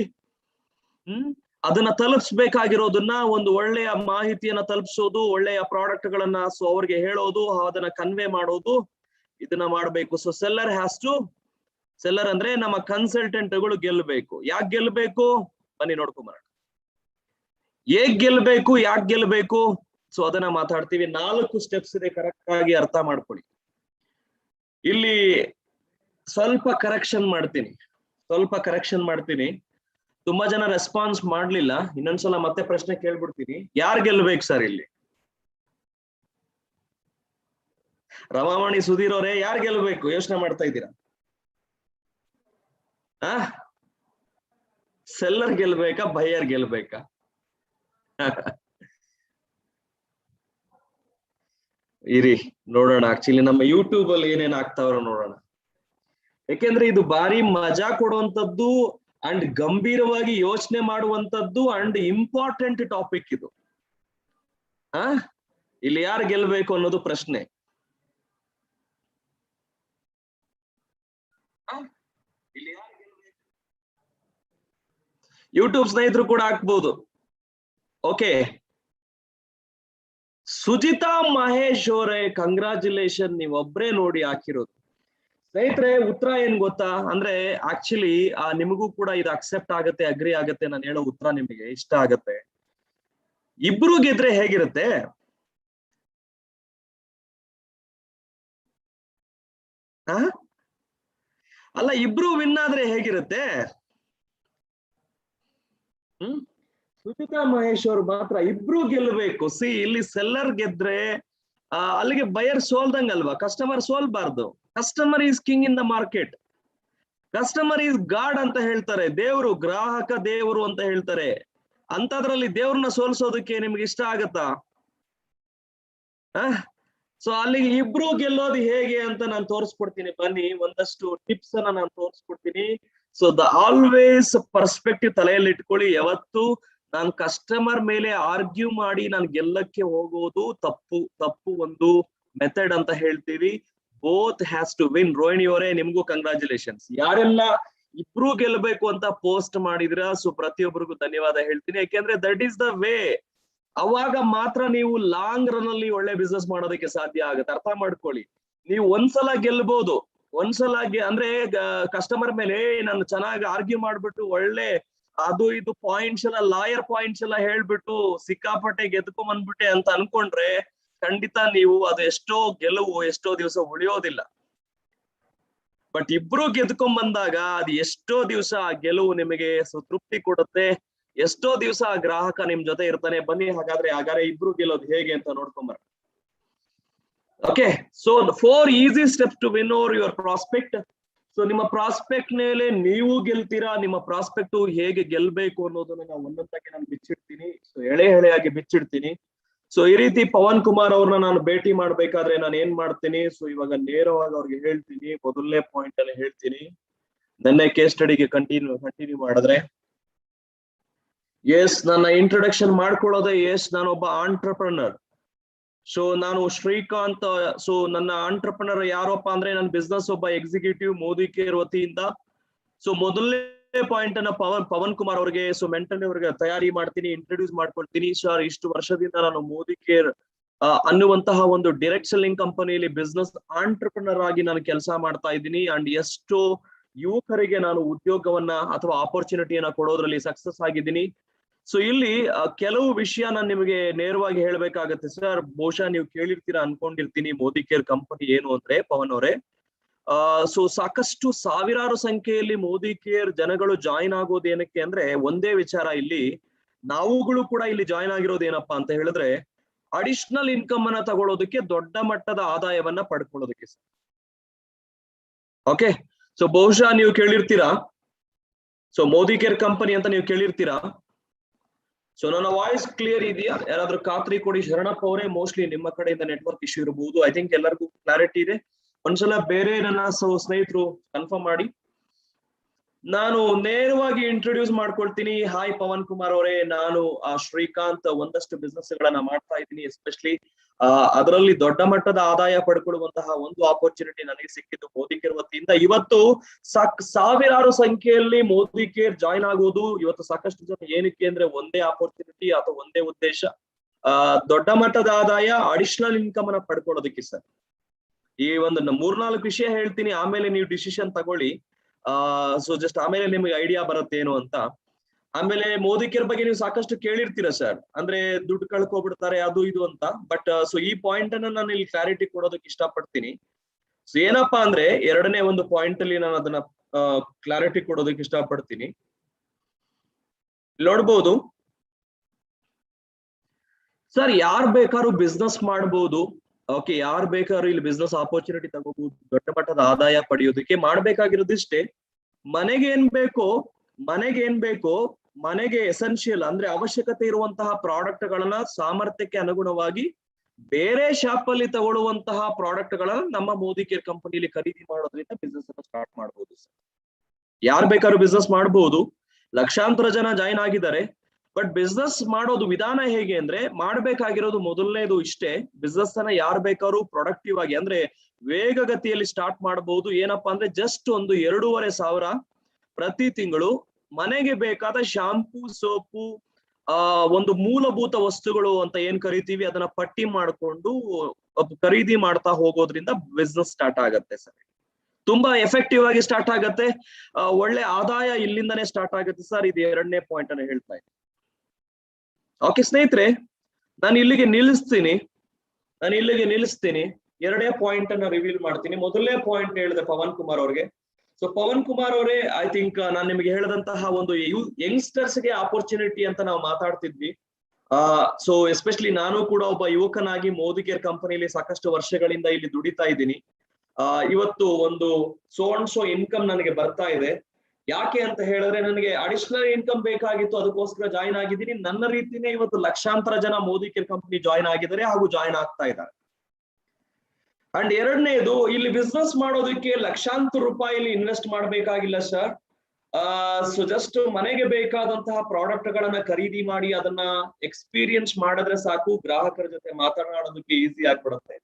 ಅದನ್ನ ತಲುಪಿಸ್ಬೇಕಾಗಿರೋದನ್ನ ಒಂದು ಒಳ್ಳೆಯ ಮಾಹಿತಿಯನ್ನ ತಲುಪಿಸೋದು, ಒಳ್ಳೆಯ ಪ್ರಾಡಕ್ಟ್ ಗಳನ್ನ ಅವ್ರಿಗೆ ಹೇಳೋದು, ಅದನ್ನ ಕನ್ವೆ ಮಾಡೋದು, ಇದನ್ನ ಮಾಡ್ಬೇಕು. ಸೆಲ್ಲರ್ ಅಂದ್ರೆ ನಮ್ಮ ಕನ್ಸಲ್ಟೆಂಟ್ಗಳು ಗೆಲ್ಬೇಕು. ಯಾಕೆ ಗೆಲ್ಬೇಕು ಬನ್ನಿ ನೋಡ್ಕೊಂಬರೋಣ. ಹೇಗ್ ಗೆಲ್ಬೇಕು, ಯಾಕೆ ಗೆಲ್ಬೇಕು, ಅದನ್ನ ಮಾತಾಡ್ತೀವಿ. 4 ಸ್ಟೆಪ್ಸ್ ಇದೆ, ಕರೆಕ್ಟ್ ಆಗಿ ಅರ್ಥ ಮಾಡ್ಕೊಳ್ಳಿ. ಇಲ್ಲಿ ಸ್ವಲ್ಪ ಕರೆಕ್ಷನ್ ಮಾಡ್ತೀನಿ. ತುಂಬಾ ಜನ ರೆಸ್ಪಾನ್ಸ್ ಮಾಡ್ಲಿಲ್ಲ. ಇನ್ನೊಂದ್ಸಲ ಮತ್ತೆ ಪ್ರಶ್ನೆ ಕೇಳ್ಬಿಡ್ತೀನಿ, ಯಾರ್ ಗೆಲ್ಬೇಕು ಸರ್ ಇಲ್ಲಿ? ರಮಾಮಣಿ ಸುಧೀರ್ ಅವರೇ, ಯಾರ್ ಗೆಲ್ಬೇಕು ಯೋಚನೆ ಮಾಡ್ತಾ ಇದ್ದೀರಾ? ಸೆಲ್ಲರ್ ಗೆಲ್ಬೇಕಾ ಬೈಯರ್ ಗೆಲ್ಬೇಕಾ? ಇರಿ ನೋಡೋಣ, ಆಕ್ಚುಲಿ ನಮ್ಮ ಯೂಟ್ಯೂಬ್ ಅಲ್ಲಿ ಏನೇನ್ ಆಗ್ತಾವ್ರ ನೋಡೋಣ. ಯಾಕೆಂದ್ರೆ ಇದು ಬಾರಿ ಮಜಾ ಕೊಡುವಂತದ್ದು ಅಂಡ್ ಗಂಭೀರವಾಗಿ ಯೋಚನೆ ಮಾಡುವಂತದ್ದು ಅಂಡ್ ಇಂಪಾರ್ಟೆಂಟ್ ಟಾಪಿಕ್ ಇದು. ಇಲ್ಲಿ ಯಾರು ಗೆಲ್ಬೇಕು ಅನ್ನೋದು ಪ್ರಶ್ನೆ. ಯೂಟ್ಯೂಬ್ ಸ್ನೇಹಿತರು ಕೂಡ ಹಾಕ್ಬಹುದು. ಓಕೆ, ಸುಜಿತಾ ಮಹೇಶ್ ಅವರೇ, ಕಂಗ್ರಾಚುಲೇಷನ್, ನೀವೊಬ್ರೇ ನೋಡಿ ಹಾಕಿರೋದು. ಸ್ನೇಹಿತರೆ ಉತ್ತರ ಏನ್ ಗೊತ್ತಾ ಅಂದ್ರೆ, ಆಕ್ಚುಲಿ ನಿಮಗೂ ಕೂಡ ಇದು ಅಕ್ಸೆಪ್ಟ್ ಆಗತ್ತೆ, ಅಗ್ರಿ ಆಗತ್ತೆ, ನಾನು ಹೇಳೋ ಉತ್ತರ ನಿಮಗೆ ಇಷ್ಟ ಆಗತ್ತೆ. ಇಬ್ರು ಗೆದ್ರೆ ಹೇಗಿರುತ್ತೆ? ಅಲ್ಲ, ಇಬ್ರು ವಿನ್ ಆದ್ರೆ ಹೇಗಿರುತ್ತೆ? ಸುಜಿತಾ ಮಹೇಶ್ ಅವ್ರು ಮಾತ್ರ ಇಬ್ರು ಗೆಲ್ಬೇಕು. ಇಲ್ಲಿ ಸೆಲ್ಲರ್ ಗೆದ್ರೆ ಅಲ್ಲಿಗೆ ಬಯರ್ ಸೋಲ್ದಂಗಲ್ವಾ, ಕಸ್ಟಮರ್ ಸೋಲ್ಬಾರ್ದು. Customer is king in the market. Customer is god ಅಂತ ಹೇಳ್ತಾರೆ, ದೇವರು, ಗ್ರಾಹಕ ದೇವರು ಅಂತ ಹೇಳ್ತಾರೆ. ಅಂತದ್ರಲ್ಲಿ ದೇವ್ರನ್ನ ಸೋಲ್ಸೋದಕ್ಕೆ ನಿಮ್ಗೆ ಇಷ್ಟ ಆಗತ್ತಾ? ಸೊ ಅಲ್ಲಿಗೆ ಇಬ್ರು ಗೆಲ್ಲೋದು ಹೇಗೆ ಅಂತ ನಾನು ತೋರಿಸ್ಕೊಡ್ತೀನಿ, ಬನ್ನಿ. ಒಂದಷ್ಟು ಟಿಪ್ಸ್ ಅನ್ನ ನಾನು ತೋರಿಸ್ಕೊಡ್ತೀನಿ. ಸೊ ಆಲ್ವೇಸ್ ಪರ್ಸ್ಪೆಕ್ಟಿವ್ ತಲೆಯಲ್ಲಿ ಇಟ್ಕೊಳ್ಳಿ. ಯಾವತ್ತು ನಾನು ಕಸ್ಟಮರ್ ಮೇಲೆ ಆರ್ಗ್ಯೂ ಮಾಡಿ ನಾನು ಗೆಲ್ಲಕ್ಕೆ ಹೋಗೋದು ತಪ್ಪು ಒಂದು ಮೆಥಡ್ ಅಂತ ಹೇಳ್ತೀವಿ. Both has to win. Rohini ಅವರೇ, ನಿಮ್ಗೂ ಕಂಗ್ರಾಚುಲೇಷನ್ಸ್. ಯಾರೆಲ್ಲ ಇಬ್ರು ಗೆಲ್ಬೇಕು ಅಂತ ಪೋಸ್ಟ್ ಮಾಡಿದ್ರ, ಸೊ ಪ್ರತಿಯೊಬ್ಬರಿಗೂ ಧನ್ಯವಾದ ಹೇಳ್ತೀನಿ. ಯಾಕೆಂದ್ರೆ ದಟ್ ಈಸ್ ದ ವೇ. ಅವಾಗ ಮಾತ್ರ ನೀವು ಲಾಂಗ್ ರನ್ ಅಲ್ಲಿ ಒಳ್ಳೆ ಬಿಸ್ನೆಸ್ ಮಾಡೋದಕ್ಕೆ ಸಾಧ್ಯ ಆಗುತ್ತೆ. ಅರ್ಥ ಮಾಡ್ಕೊಳ್ಳಿ, ನೀವು ಒಂದ್ಸಲ ಗೆಲ್ಬಹುದು, ಒಂದ್ಸಲ ಅಂದ್ರೆ ಕಸ್ಟಮರ್ ಮೇಲೆ ನಾನು ಚೆನ್ನಾಗಿ ಆರ್ಗ್ಯೂ ಮಾಡ್ಬಿಟ್ಟು ಒಳ್ಳೆ ಅದು ಇದು ಪಾಯಿಂಟ್ಸ್ ಎಲ್ಲ, ಲಾಯರ್ ಪಾಯಿಂಟ್ಸ್ ಎಲ್ಲ ಹೇಳ್ಬಿಟ್ಟು ಸಿಕ್ಕಾಪಟ್ಟೆ ಗೆದ್ಕೊಂಡ್ ಬಂದ್ಬಿಟ್ಟೆ ಅಂತ ಅನ್ಕೊಂಡ್ರೆ ಖಂಡಿತ ನೀವು ಅದು ಎಷ್ಟೋ ಗೆಲುವು ಎಷ್ಟೋ ದಿವಸ ಉಳಿಯೋದಿಲ್ಲ. ಬಟ್ ಇಬ್ರು ಗೆದ್ಕೊಂಡ್ ಬಂದಾಗ ಅದು ಎಷ್ಟೋ ದಿವಸ ಆ ಗೆಲುವು ನಿಮಗೆ ತೃಪ್ತಿ ಕೊಡುತ್ತೆ. ಎಷ್ಟೋ ದಿವಸ ಆ ಗ್ರಾಹಕ ನಿಮ್ ಜೊತೆ ಇರ್ತಾನೆ. ಬನ್ನಿ ಹಾಗಾದ್ರೆ ಇಬ್ರು ಗೆಲ್ಲೋದು ಹೇಗೆ ಅಂತ ನೋಡ್ಕೊಂಬರ. Okay, so 4 easy steps to win over your prospect. So ನಿಮ್ಮ ಪ್ರಾಸ್ಪೆಕ್ಟ್ ಮೇಲೆ ನೀವು ಗೆಲ್ತೀರಾ. ನಿಮ್ಮ ಪ್ರಾಸ್ಪೆಕ್ಟ್ ಹೇಗೆ ಗೆಲ್ಬೇಕು ಅನ್ನೋದನ್ನ ನಾವು ಒಂದೊಂದಾಗಿ ನಾನು ಬಿಚ್ಚಿಡ್ತೀನಿ. ಸೊ ಎಳೆಯಾಗಿ ಬಿಚ್ಚಿಡ್ತೀನಿ. ಸೊ ಈ ರೀತಿ ಪವನ್ ಕುಮಾರ್ ಅವ್ರನ್ನ ನಾನು ಭೇಟಿ ಮಾಡ್ಬೇಕಾದ್ರೆ ನಾನು ಏನ್ ಮಾಡ್ತೀನಿ, ಸೊ ಇವಾಗ ನೇರವಾಗಿ ಅವ್ರಿಗೆ ಹೇಳ್ತೀನಿ. ಮೊದಲನೇ ಪಾಯಿಂಟ್ ಅಲ್ಲಿ ಹೇಳ್ತೀನಿ, ನೆನ್ನೆ ಕೇಸ್ ಸ್ಟಡಿಗೆ ಕಂಟಿನ್ಯೂ ಮಾಡಿದ್ರೆ, ಎಸ್ ನನ್ನ ಇಂಟ್ರೊಡಕ್ಷನ್ ಮಾಡ್ಕೊಳ್ಳೋದೆ, ಎಸ್ ನಾನೊಬ್ಬ ಆಂಟ್ರಪ್ರನರ್. ಸೊ ನಾನು ಶ್ರೀಕಾಂತ್. ಸೊ ನನ್ನ ಆಂಟ್ರಪ್ರನರ್ ಯಾರಪ್ಪ ಅಂದ್ರೆ, ನನ್ನ ಬಿಸ್ನೆಸ್ ಒಬ್ಬ ಎಕ್ಸಿಕ್ಯೂಟಿವ್ ಮೋದಿ ಕೇರ್ ವತಿಯಿಂದ. ಸೊ ಮೊದಲನೇ ಪಾಯಿಂಟ್ ಅನ್ನ ಪವನ್ ಕುಮಾರ್ ಅವ್ರಿಗೆ, ಸೊ ಮೆಂಟಲಿ ಅವ್ರಿಗೆ ತಯಾರಿ ಮಾಡ್ತೀನಿ, ಇಂಟ್ರೊಡ್ಯೂಸ್ ಮಾಡ್ಕೊಳ್ತೀನಿ. ಸರ್, ಇಷ್ಟು ವರ್ಷದಿಂದ ನಾನು ಮೋದಿ ಕೇರ್ ಅನ್ನುವಂತಹ ಒಂದು ಡೈರೆಕ್ಟ್ ಸೆಲ್ಲಿಂಗ್ ಕಂಪನಿಯಲ್ಲಿ ಬಿಸ್ನೆಸ್ ಆಂಟ್ರಪ್ರನರ್ ಆಗಿ ನಾನು ಕೆಲಸ ಮಾಡ್ತಾ ಇದ್ದೀನಿ. ಅಂಡ್ ಎಷ್ಟೋ ಯುವಕರಿಗೆ ನಾನು ಉದ್ಯೋಗವನ್ನ ಅಥವಾ ಆಪರ್ಚುನಿಟಿಯನ್ನ ಕೊಡೋದ್ರಲ್ಲಿ ಸಕ್ಸಸ್ ಆಗಿದ್ದೀನಿ. ಸೊ ಇಲ್ಲಿ ಕೆಲವು ವಿಷಯ ನಾನು ನಿಮಗೆ ನೇರವಾಗಿ ಹೇಳ್ಬೇಕಾಗತ್ತೆ. ಸರ್, ಬಹುಶಃ ನೀವು ಕೇಳಿರ್ತೀರಾ ಅನ್ಕೊಂಡಿರ್ತೀನಿ, ಮೋದಿ ಕೇರ್ ಕಂಪನಿ ಏನು ಅಂದ್ರೆ, ಪವನ್ ಅವರೇ, ಸೊ ಸಾಕಷ್ಟು ಸಾವಿರಾರು ಸಂಖ್ಯೆಯಲ್ಲಿ ಮೋದಿ ಕೇರ್ ಜನಗಳು ಜಾಯಿನ್ ಆಗೋದು ಏನಕ್ಕೆ ಅಂದ್ರೆ ಒಂದೇ ವಿಚಾರ. ಇಲ್ಲಿ ನಾವುಗಳು ಕೂಡ ಇಲ್ಲಿ ಜಾಯಿನ್ ಆಗಿರೋದು ಏನಪ್ಪಾ ಅಂತ ಹೇಳಿದ್ರೆ, ಅಡಿಷನಲ್ ಇನ್ಕಮ್ ಅನ್ನ ತಗೊಳ್ಳೋದಕ್ಕೆ, ದೊಡ್ಡ ಮಟ್ಟದ ಆದಾಯವನ್ನ ಪಡ್ಕೊಳ್ಳೋದಕ್ಕೆ. ಓಕೆ, ಸೊ ಬಹುಶಃ ನೀವು ಕೇಳಿರ್ತೀರಾ, ಸೊ ಮೋದಿ ಕೇರ್ ಕಂಪನಿ ಅಂತ ನೀವು ಕೇಳಿರ್ತೀರಾ. ಸೊ ನನ್ನ ವಾಯ್ಸ್ ಕ್ಲಿಯರ್ ಇದೆಯಾ? ಯಾರಾದ್ರೂ ಖಾತ್ರಿ ಕೊಡಿ. ಶರಣಪ್ಪ ಅವರೇ, ಮೋಸ್ಟ್ಲಿ ನಿಮ್ಮ ಕಡೆಯಿಂದ ನೆಟ್ವರ್ಕ್ ಇಶ್ಯೂ ಇರಬಹುದು. ಐ ಥಿಂಕ್ ಎಲ್ಲರಿಗೂ ಕ್ಲಾರಿಟಿ ಇದೆ. ಒಂದ್ಸಲ ಬೇರೆ ನನ್ನ ಸ್ನೇಹಿತರು ಕನ್ಫರ್ಮ್ ಮಾಡಿ. ನಾನು ನೇರವಾಗಿ ಇಂಟ್ರೊಡ್ಯೂಸ್ ಮಾಡ್ಕೊಳ್ತೀನಿ. ಹಾಯ್ ಪವನ್ ಕುಮಾರ್ ಅವರೇ, ನಾನು ಶ್ರೀಕಾಂತ್. ಒಂದಷ್ಟು ಬಿಸ್ನೆಸ್ ಗಳನ್ನ ಮಾಡ್ತಾ ಇದ್ದೀನಿ. ಎಸ್ಪೆಷಲಿ ಅದರಲ್ಲಿ ದೊಡ್ಡ ಮಟ್ಟದ ಆದಾಯ ಪಡ್ಕೊಳ್ಳುವಂತಹ ಒಂದು ಆಪರ್ಚುನಿಟಿ ನನಗೆ ಸಿಕ್ಕಿದ್ದು ಮೋದಿ ಕೇರ್ ವತಿಯಿಂದ. ಇವತ್ತು ಸಾವಿರಾರು ಸಂಖ್ಯೆಯಲ್ಲಿ ಮೋದಿ ಕೇರ್ ಜಾಯಿನ್ ಆಗೋದು ಇವತ್ತು ಸಾಕಷ್ಟು ಜನ ಏನಕ್ಕೆ ಅಂದ್ರೆ ಒಂದೇ ಆಪರ್ಚುನಿಟಿ ಅಥವಾ ಒಂದೇ ಉದ್ದೇಶ, ದೊಡ್ಡ ಮಟ್ಟದ ಆದಾಯ, ಅಡಿಷನಲ್ ಇನ್ಕಮ್ ಅನ್ನ ಪಡ್ಕೊಳ್ಳೋದಕ್ಕೆ. ಸರ್, ಈ ಒಂದು 3-4 ವಿಷಯ ಹೇಳ್ತೀನಿ, ಆಮೇಲೆ ನೀವು ಡಿಸಿಷನ್ ತಗೊಳ್ಳಿ. ಸೊ ಜಸ್ಟ್ ಆಮೇಲೆ ನಿಮ್ಗೆ ಐಡಿಯಾ ಬರುತ್ತೆ ಏನು ಅಂತ. ಆಮೇಲೆ ಮೋದಿ ಕೇರ್ ಬಗ್ಗೆ ನೀವು ಸಾಕಷ್ಟು ಕೇಳಿರ್ತೀರಾ ಸರ್, ಅಂದ್ರೆ ದುಡ್ಡು ಕಳ್ಕೊಬಿಡ್ತಾರೆ ಅದು ಇದು ಅಂತ. ಬಟ್ ಸೊ ಈ ಪಾಯಿಂಟ್ ಅನ್ನ ನಾನು ಇಲ್ಲಿ ಕ್ಲಾರಿಟಿ ಕೊಡೋದಕ್ಕೆ ಇಷ್ಟಪಡ್ತೀನಿ. ಸೊ ಏನಪ್ಪಾ ಅಂದ್ರೆ, ಎರಡನೇ ಒಂದು ಪಾಯಿಂಟ್ ಅಲ್ಲಿ ನಾನು ಅದನ್ನ ಕ್ಲಾರಿಟಿ ಕೊಡೋದಕ್ಕೆ ಇಷ್ಟಪಡ್ತೀನಿ. ನೋಡ್ಬೋದು ಸರ್, ಯಾರ್ ಬೇಕಾದ್ರೂ ಬಿಸ್ನೆಸ್ ಮಾಡ್ಬೋದು. ಓಕೆ, ಯಾರ್ ಬೇಕಾದ್ರೂ ಇಲ್ಲಿ ಬಿಸ್ನೆಸ್ ಆಪರ್ಚುನಿಟಿ ತಗೋಬಹುದು, ದೊಡ್ಡ ಮಟ್ಟದ ಆದಾಯ ಪಡೆಯೋದಕ್ಕೆ. ಮಾಡ್ಬೇಕಾಗಿರೋದಿಷ್ಟೇ, ಮನೆಗೆ ಏನ್ ಬೇಕೋ ಮನೆಗೆ ಎಸೆನ್ಷಿಯಲ್ ಅಂದ್ರೆ ಅವಶ್ಯಕತೆ ಇರುವಂತಹ ಪ್ರಾಡಕ್ಟ್ ಗಳನ್ನ ಸಾಮರ್ಥ್ಯಕ್ಕೆ ಅನುಗುಣವಾಗಿ ಬೇರೆ ಶಾಪ್ ಅಲ್ಲಿ ತಗೊಳ್ಳುವಂತಹ ಪ್ರಾಡಕ್ಟ್ ಗಳನ್ನ ನಮ್ಮ ಮೋದಿ ಕೇರ್ ಕಂಪನಿಯಲ್ಲಿ ಖರೀದಿ ಮಾಡೋದ್ರಿಂದ ಬಿಸ್ನೆಸ್ ಅನ್ನ ಸ್ಟಾರ್ಟ್ ಮಾಡಬಹುದು ಸರ್. ಯಾರು ಬೇಕಾದ್ರೂ ಬಿಸ್ನೆಸ್ ಮಾಡಬಹುದು, ಲಕ್ಷಾಂತರ ಜನ ಜಾಯಿನ್ ಆಗಿದ್ದಾರೆ. ಬಟ್ ಬಿಸ್ನೆಸ್ ಮಾಡೋದು ವಿಧಾನ ಹೇಗೆ ಅಂದ್ರೆ, ಮಾಡ್ಬೇಕಾಗಿರೋದು ಮೊದಲನೇದು ಇಷ್ಟೇ, ಬಿಸ್ನೆಸ್ ಅನ್ನ ಯಾರು ಬೇಕಾದ್ರೂ ಪ್ರೊಡಕ್ಟಿವ್ ಆಗಿ ಅಂದ್ರೆ ವೇಗಗತಿಯಲ್ಲಿ ಸ್ಟಾರ್ಟ್ ಮಾಡಬಹುದು. ಏನಪ್ಪಾ ಅಂದ್ರೆ ಜಸ್ಟ್ ಒಂದು 2,500 ಪ್ರತಿ ತಿಂಗಳು ಮನೆಗೆ ಬೇಕಾದ ಶಾಂಪೂ, ಸೋಪು, ಒಂದು ಮೂಲಭೂತ ವಸ್ತುಗಳು ಅಂತ ಏನ್ ಕರಿತೀವಿ ಅದನ್ನ ಪಟ್ಟಿ ಮಾಡಿಕೊಂಡು ಖರೀದಿ ಮಾಡ್ತಾ ಹೋಗೋದ್ರಿಂದ ಬಿಸ್ನೆಸ್ ಸ್ಟಾರ್ಟ್ ಆಗತ್ತೆ ಸರ್. ತುಂಬಾ ಎಫೆಕ್ಟಿವ್ ಆಗಿ ಸ್ಟಾರ್ಟ್ ಆಗತ್ತೆ, ಒಳ್ಳೆ ಆದಾಯ ಇಲ್ಲಿಂದಾನೇ ಸ್ಟಾರ್ಟ್ ಆಗುತ್ತೆ ಸರ್. ಇದು 2ನೇ ಪಾಯಿಂಟ್ ಅನ್ನ ಹೇಳ್ತಾ ಇದ್ದೀನಿ. ಓಕೆ ಸ್ನೇಹಿತರೆ, ನಾನು ಇಲ್ಲಿಗೆ ನಿಲ್ಲಿಸ್ತೀನಿ. 2ನೇ ಪಾಯಿಂಟ್ ಅನ್ನ ರಿವೀಲ್ ಮಾಡ್ತೀನಿ. ಮೊದಲನೇ ಪಾಯಿಂಟ್ ಹೇಳಿದೆ ಪವನ್ ಕುಮಾರ್ ಅವ್ರಿಗೆ. ಸೊ ಪವನ್ ಕುಮಾರ್ ಅವರೇ, ಐ ಥಿಂಕ್ ನಾನು ನಿಮಗೆ ಹೇಳಿದಂತಹ ಒಂದು ಯಂಗ್ಸ್ಟರ್ಸ್ ಗೆ ಆಪರ್ಚುನಿಟಿ ಅಂತ ನಾವು ಮಾತಾಡ್ತಿದ್ವಿ. ಸೊ ಎಸ್ಪೆಷಲಿ ನಾನು ಕೂಡ ಒಬ್ಬ ಯುವಕನಾಗಿ ಮೋದಿ ಕೇರ್ ಕಂಪನಿಲಿ ಸಾಕಷ್ಟು ವರ್ಷಗಳಿಂದ ಇಲ್ಲಿ ದುಡಿತಾ ಇದ್ದೀನಿ. ಇವತ್ತು ಒಂದು ಸೋ ಇನ್ಕಮ್ ನನಗೆ ಬರ್ತಾ ಇದೆ. ಯಾಕೆ ಅಂತ ಹೇಳಿದ್ರೆ ನನಗೆ ಅಡಿಷನಲ್ ಇನ್ಕಮ್ ಬೇಕಾಗಿತ್ತು, ಅದಕ್ಕೋಸ್ಕರ ಜಾಯಿನ್ ಆಗಿದ್ದೀನಿ. ನನ್ನ ರೀತಿನೇ ಇವತ್ತು ಲಕ್ಷಾಂತರ ಜನ ಮೋದಿ ಕೇರ್ ಕಂಪನಿ ಜಾಯಿನ್ ಆಗಿದ್ದಾರೆ ಹಾಗೂ ಜಾಯಿನ್ ಆಗ್ತಾ ಇದ್ದಾರೆ. ಅಂಡ್ 2ನೇದು, ಇಲ್ಲಿ ಬಿಸ್ನೆಸ್ ಮಾಡೋದಕ್ಕೆ ಲಕ್ಷಾಂತರ ರೂಪಾಯಿಲಿ ಇನ್ವೆಸ್ಟ್ ಮಾಡ್ಬೇಕಾಗಿಲ್ಲ ಸರ್. ಸೊ ಜಸ್ಟ್ ಮನೆಗೆ ಬೇಕಾದಂತಹ ಪ್ರಾಡಕ್ಟ್ ಗಳನ್ನ ಖರೀದಿ ಮಾಡಿ ಅದನ್ನ ಎಕ್ಸ್ಪೀರಿಯನ್ಸ್ ಮಾಡಿದ್ರೆ ಸಾಕು, ಗ್ರಾಹಕರ ಜೊತೆ ಮಾತನಾಡೋದಕ್ಕೆ ಈಸಿ ಆಗ್ಬಿಡುತ್ತೆ.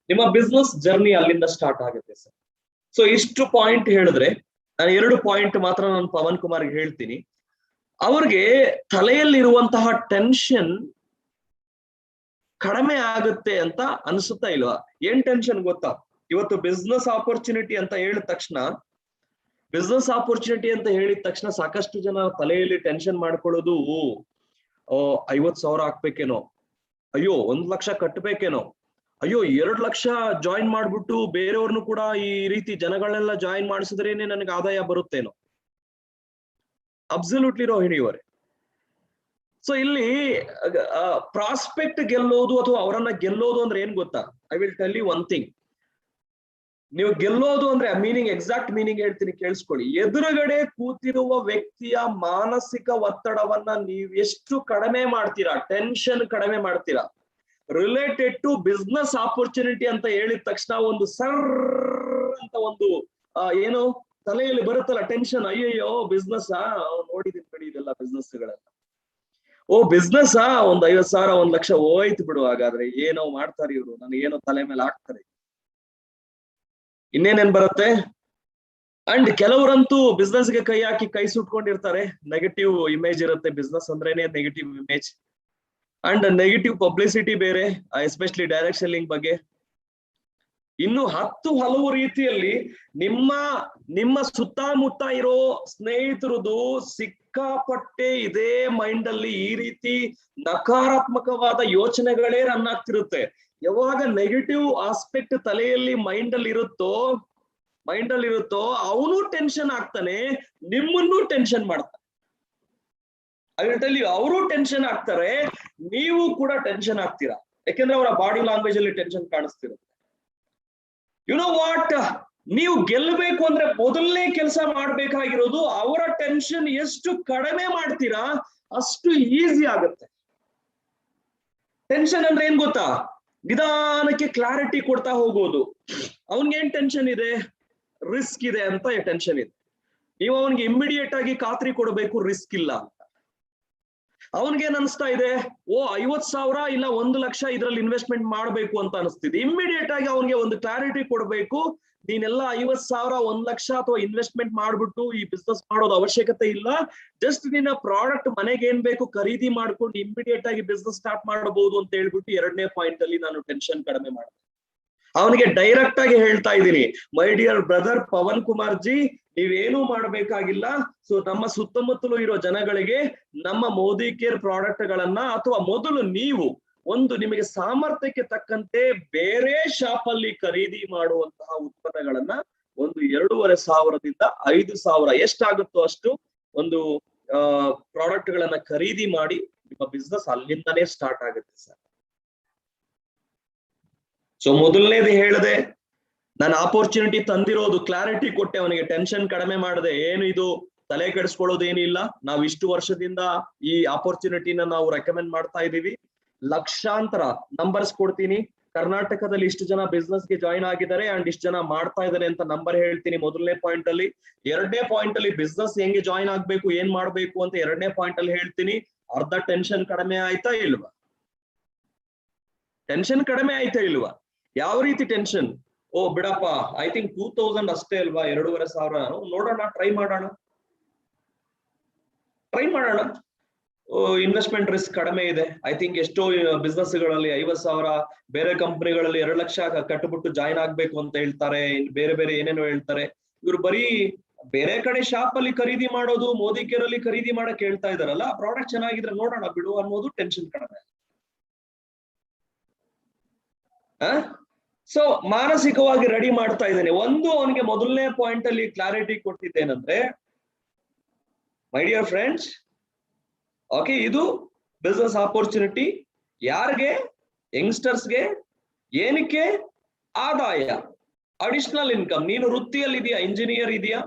ನಿಮ್ಮ ಬಿಸ್ನೆಸ್ ಜರ್ನಿ ಅಲ್ಲಿಂದ ಸ್ಟಾರ್ಟ್ ಆಗುತ್ತೆ ಸರ್. ಸೊ ಇಷ್ಟು ಪಾಯಿಂಟ್ ಹೇಳಿದ್ರೆ, ನಾನು 2 ಪಾಯಿಂಟ್ ಮಾತ್ರ ನಾನು ಪವನ್ ಕುಮಾರ್ಗೆ ಹೇಳ್ತೀನಿ. ಅವ್ರಿಗೆ ತಲೆಯಲ್ಲಿರುವಂತಹ ಟೆನ್ಷನ್ ಕಡಿಮೆ ಆಗುತ್ತೆ ಅಂತ ಅನ್ಸುತ್ತಾ ಇಲ್ವಾ? ಏನ್ ಟೆನ್ಷನ್ ಗೊತ್ತಾ? ಇವತ್ತು ಬಿಸ್ನೆಸ್ ಆಪರ್ಚುನಿಟಿ ಅಂತ ಹೇಳಿದ ತಕ್ಷಣ ಸಾಕಷ್ಟು ಜನ ತಲೆಯಲ್ಲಿ ಟೆನ್ಷನ್ ಮಾಡ್ಕೊಳ್ಳೋದು, 50,000 ಹಾಕ್ಬೇಕೇನೋ, ಅಯ್ಯೋ 1 ಲಕ್ಷ ಕಟ್ಬೇಕೇನೋ, ಅಯ್ಯೋ 2 ಲಕ್ಷ ಜಾಯಿನ್ ಮಾಡ್ಬಿಟ್ಟು ಬೇರೆಯವ್ರನ್ನು ಕೂಡ ಈ ರೀತಿ ಜನಗಳನ್ನೆಲ್ಲ ಜಾಯಿನ್ ಮಾಡಿಸಿದ್ರೇನೆ ನನಗೆ ಆದಾಯ ಬರುತ್ತೇನೋ. ಅಬ್ಸಲ್ಯೂಟ್ಲಿ ರೋಹಿಣಿ ಅವರೇ. ಸೊ ಇಲ್ಲಿ ಪ್ರಾಸ್ಪೆಕ್ಟ್ ಗೆಲ್ಲೋದು ಅಥವಾ ಅವರನ್ನ ಗೆಲ್ಲೋದು ಅಂದ್ರೆ ಏನ್ ಗೊತ್ತಾ? I will tell you one thing. ನೀವು ಗೆಲ್ಲೋದು ಅಂದ್ರೆ ಎಕ್ಸಾಕ್ಟ್ ಮೀನಿಂಗ್ ಹೇಳ್ತೀನಿ, ಕೇಳಿಸ್ಕೊಳ್ಳಿ. ಎದುರುಗಡೆ ಕೂತಿರುವ ವ್ಯಕ್ತಿಯ ಮಾನಸಿಕ ಒತ್ತಡವನ್ನ ನೀವು ಎಷ್ಟು ಕಡಿಮೆ ಮಾಡ್ತೀರಾ, ಟೆನ್ಷನ್ ಕಡಿಮೆ ಮಾಡ್ತೀರಾ. ರಿಲೇಟೆಡ್ ಟು ಬಿಸ್ನೆಸ್ ಆಪರ್ಚುನಿಟಿ ಅಂತ ಹೇಳಿದ ತಕ್ಷಣ ಒಂದು ಅಂತ ಒಂದು ಏನು ತಲೆಯಲ್ಲಿ ಬರುತ್ತಲ್ಲ ಟೆನ್ಷನ್, ಅಯ್ಯಯ್ಯೋ ಬಿಸ್ನೆಸ್ ನೋಡಿದೀನಿ ಬಿಡಿ ಇದೆಲ್ಲ ಬಿಸ್ನೆಸ್ ಗಳೆಲ್ಲ. ಓ ಬಿಸ್ನೆಸ್ ಒಂದ್ 50,000 1 ಲಕ್ಷ ಹೋಯ್ತು ಬಿಡು, ಹಾಗಾದ್ರೆ ಏನೋ ಮಾಡ್ತಾರೆ ಇವ್ರು, ನನಗೇನೋ ತಲೆ ಮೇಲೆ ಹಾಕ್ತಾರೆ, ಇನ್ನೇನೇನ್ ಬರುತ್ತೆ. ಅಂಡ್ ಕೆಲವರಂತೂ ಬಿಸ್ನೆಸ್ಗೆ ಕೈ ಹಾಕಿ ಕೈ ಸುಟ್ಕೊಂಡಿರ್ತಾರೆ. ನೆಗೆಟಿವ್ ಇಮೇಜ್ ಇರುತ್ತೆ, ಬಿಸ್ನೆಸ್ ಅಂದ್ರೇನೆ negative image and negative publicity ಬೇರೆ, ಎಸ್ಪೆಷಲಿ ಡೈರೆಕ್ಟ್ ಸೆಲ್ಲಿಂಗ್ ಬಗ್ಗೆ. ಇನ್ನು ಹಲವು ರೀತಿಯಲ್ಲಿ ನಿಮ್ಮ ಸುತ್ತಮುತ್ತ ಇರೋ ಸ್ನೇಹಿತರದು ಸಿಕ್ಕಾಪಟ್ಟೆ ಇದೇ ಮೈಂಡ್ ಅಲ್ಲಿ ಈ ರೀತಿ ನಕಾರಾತ್ಮಕವಾದ ಯೋಚನೆಗಳೇ ರನ್ ಆಗ್ತಿರುತ್ತೆ. ಯಾವಾಗ ನೆಗೆಟಿವ್ ಆಸ್ಪೆಕ್ಟ್ ತಲೆಯಲ್ಲಿ ಮೈಂಡ್ ಅಲ್ಲಿ ಇರುತ್ತೋ ಅವನು ಟೆನ್ಷನ್ ಆಗ್ತಾನೆ, ನಿಮ್ಮನ್ನು ಟೆನ್ಷನ್ ಮಾಡ್ತಾನೆ. ಅವರು ಟೆನ್ಷನ್ ಆಗ್ತಾರೆ, ನೀವು ಕೂಡ ಟೆನ್ಷನ್ ಆಗ್ತೀರಾ. ಯಾಕೆಂದ್ರೆ ಅವರ ಬಾಡಿ ಲ್ಯಾಂಗ್ವೇಜ್ ಅಲ್ಲಿ ಟೆನ್ಷನ್ ಕಾಣಿಸ್ತಿರುತ್ತೆ. ಯು ನೋ ವಾಟ್, ನೀವು ಗೆಲ್ಲಬೇಕು ಅಂದ್ರೆ ಮೊದಲನೇ ಕೆಲಸ ಮಾಡ್ಬೇಕಾಗಿರೋದು ಅವರ ಟೆನ್ಷನ್ ಎಷ್ಟು ಕಡಿಮೆ ಮಾಡ್ತೀರಾ ಅಷ್ಟು ಈಸಿ ಆಗುತ್ತೆ. ಟೆನ್ಷನ್ ಅಂದ್ರೆ ಏನ್ ಗೊತ್ತಾ? ನಿಧಾನಕ್ಕೆ ಕ್ಲಾರಿಟಿ ಕೊಡ್ತಾ ಹೋಗೋದು. ಅವನ್ಗೇನ್ ಟೆನ್ಷನ್ ಇದೆ? ರಿಸ್ಕ್ ಇದೆ ಅಂತ ಟೆನ್ಷನ್ ಇದೆ. ನೀವು ಅವನ್ಗೆ ಇಮ್ಮಿಡಿಯೇಟ್ ಆಗಿ ಖಾತ್ರಿ ಕೊಡಬೇಕು ರಿಸ್ಕ್ ಇಲ್ಲ ಅಂತ. ಅವನ್ಗೇನ್ ಅನಿಸ್ತಾ ಇದೆ? 50,000 ಇಲ್ಲ 1 ಲಕ್ಷ ಇದ್ರಲ್ಲಿ ಇನ್ವೆಸ್ಟ್ಮೆಂಟ್ ಮಾಡ್ಬೇಕು ಅಂತ ಅನಿಸ್ತಿದೆ. ಇಮ್ಮಿಡಿಯೇಟ್ ಆಗಿ ಅವನ್ಗೆ ಒಂದು ಕ್ಲಾರಿಟಿ ಕೊಡ್ಬೇಕು, ನೀನೆಲ್ಲ 50,000 1 ಲಕ್ಷ ಅಥವಾ ಇನ್ವೆಸ್ಟ್ಮೆಂಟ್ ಮಾಡ್ಬಿಟ್ಟು ಈ ಬಿಸ್ನೆಸ್ ಮಾಡೋದು ಅವಶ್ಯಕತೆ ಇಲ್ಲ. ಜಸ್ಟ್ ನಿನ್ನ ಪ್ರಾಡಕ್ಟ್ ಮನೆಗೆ ಏನ್ ಬೇಕು ಖರೀದಿ ಮಾಡ್ಕೊಂಡು ಇಮ್ಮಿಡಿಯೇಟ್ ಆಗಿ ಬಿಸ್ನೆಸ್ ಸ್ಟಾರ್ಟ್ ಮಾಡಬಹುದು ಅಂತ ಹೇಳ್ಬಿಟ್ಟು 2ನೇ ಪಾಯಿಂಟ್ ಅಲ್ಲಿ ನಾನು ಟೆನ್ಷನ್ ಕಡಿಮೆ ಮಾಡ್ತೀನಿ. ಅವನಿಗೆ ಡೈರೆಕ್ಟ್ ಆಗಿ ಹೇಳ್ತಾ ಇದ್ದೀನಿ, my dear brother Pavan Kumar ji, ನೀವೇನು ಮಾಡಬೇಕಾಗಿಲ್ಲ. ಸೊ ನಮ್ಮ ಸುತ್ತಮುತ್ತಲು ಇರೋ ಜನಗಳಿಗೆ ನಮ್ಮ ಮೋದಿ ಕೇರ್ ಪ್ರಾಡಕ್ಟ್ ಗಳನ್ನ ಅಥವಾ ಮೊದಲು ನೀವು ನಿಮಗೆ ಸಾಮರ್ಥ್ಯಕ್ಕೆ ತಕ್ಕಂತೆ ಬೇರೆ ಶಾಪ್ ಅಲ್ಲಿ ಖರೀದಿ ಮಾಡುವಂತಹ ಉತ್ಪನ್ನಗಳನ್ನ 2,500 5,000 ಎಷ್ಟಾಗುತ್ತೋ ಅಷ್ಟು ಪ್ರಾಡಕ್ಟ್ ಗಳನ್ನ ಖರೀದಿ ಮಾಡಿ ನಿಮ್ಮ ಬಿಸ್ನೆಸ್ ಅಲ್ಲಿಂದನೇ ಸ್ಟಾರ್ಟ್ ಆಗುತ್ತೆ ಸರ್. ಸೊ ಮೊದಲನೇದು ಹೇಳಿದೆ, ನಾನು ಆಪರ್ಚುನಿಟಿ ತಂದಿರೋದು, ಕ್ಲಾರಿಟಿ ಕೊಟ್ಟೆ ಅವನಿಗೆ, ಟೆನ್ಷನ್ ಕಡಿಮೆ ಮಾಡಿದೆ. ಏನು ಇದು ತಲೆ ಕೆಡಿಸ್ಕೊಳ್ಳೋದು ಏನಿಲ್ಲ, ನಾವು ಇಷ್ಟು ವರ್ಷದಿಂದ ಈ ಆಪರ್ಚುನಿಟಿನ ನಾವು ರೆಕಮೆಂಡ್ ಮಾಡ್ತಾ ಇದೀವಿ, ಲಕ್ಷಾಂತರ ನಂಬರ್ಸ್ ಕೊಡ್ತೀನಿ, ಕರ್ನಾಟಕದಲ್ಲಿ ಇಷ್ಟು ಜನ ಬಿಸ್ನೆಸ್ ಗೆ ಜಾಯಿನ್ ಆಗಿದ್ದಾರೆ ಅಂಡ್ ಇಷ್ಟು ಜನ ಮಾಡ್ತಾ ಇದ್ದಾರೆ ಅಂತ ನಂಬರ್ ಹೇಳ್ತೀನಿ ಮೊದಲನೇ ಪಾಯಿಂಟ್ ಅಲ್ಲಿ. ಎರಡನೇ ಪಾಯಿಂಟ್ ಅಲ್ಲಿ ಬಿಸ್ನೆಸ್ ಹೆಂಗೆ ಜಾಯಿನ್ ಆಗ್ಬೇಕು, ಏನ್ ಮಾಡ್ಬೇಕು ಅಂತ ಎರಡನೇ ಪಾಯಿಂಟ್ ಅಲ್ಲಿ ಹೇಳ್ತೀನಿ. ಅರ್ಧ ಟೆನ್ಷನ್ ಕಡಿಮೆ ಆಯ್ತಾ ಇಲ್ವಾ? ಟೆನ್ಷನ್ ಕಡಿಮೆ ಆಯ್ತಾ ಇಲ್ವಾ? ಯಾವ ರೀತಿ ಟೆನ್ಷನ್? ಓ ಬಿಡಪ್ಪ, ಐ ಥಿಂಕ್ 2000 ಅಷ್ಟೇ ಅಲ್ವಾ, 2500, ನೋಡೋಣ, ಟ್ರೈ ಮಾಡೋಣ. ಇನ್ವೆಸ್ಟ್ಮೆಂಟ್ ರಿಸ್ಕ್ ಕಡಿಮೆ ಇದೆ. ಐ ಥಿಂಕ್ ಎಷ್ಟೋ ಬಿಸ್ನೆಸ್ ಗಳಲ್ಲಿ 50,000, ಬೇರೆ ಕಂಪನಿಗಳಲ್ಲಿ 2 ಲಕ್ಷ ಕಟ್ಟಬಿಟ್ಟು ಜಾಯಿನ್ ಆಗ್ಬೇಕು ಅಂತ ಹೇಳ್ತಾರೆ, ಬೇರೆ ಬೇರೆ ಏನೇನೋ ಹೇಳ್ತಾರೆ. ಇವ್ರು ಬರೀ ಬೇರೆ ಕಡೆ ಶಾಪ್ ಅಲ್ಲಿ ಖರೀದಿ ಮಾಡೋದು, ಮೋದಿ ಕೇರ್ ಅಲ್ಲಿ ಖರೀದಿ ಮಾಡಕ್ ಹೇಳ್ತಾ ಇದಾರಲ್ಲ, ಪ್ರಾಡಕ್ಟ್ ಚೆನ್ನಾಗಿದ್ರೆ ನೋಡೋಣ ಬಿಡು ಅನ್ನೋದು ಟೆನ್ಷನ್ ಕಡಿಮೆ. ಸೊ ಮಾನಸಿಕವಾಗಿ ರೆಡಿ ಮಾಡ್ತಾ ಇದ್ದೇನೆ. ಒಂದು ಅವನಿಗೆ ಮೊದಲನೇ ಪಾಯಿಂಟ್ ಅಲ್ಲಿ ಕ್ಲಾರಿಟಿ ಕೊಟ್ಟಿದ್ದೇನಂದ್ರೆ, ಮೈ ಡಿಯರ್ ಫ್ರೆಂಡ್ಸ್, ಓಕೆ, ಇದು ಬಿಸ್ನೆಸ್ ಆಪರ್ಚುನಿಟಿ ಯಾರಿಗೆ? ಯಂಗ್ಸ್ಟರ್ಸ್ಗೆ. ಏನಕ್ಕೆ? ಆದಾಯ, ಅಡಿಷನಲ್ ಇನ್ಕಮ್. ನೀನು ವೃತ್ತಿಯಲ್ಲಿ ಇದೆಯಾ, ಇಂಜಿನಿಯರ್ ಇದೆಯಾ,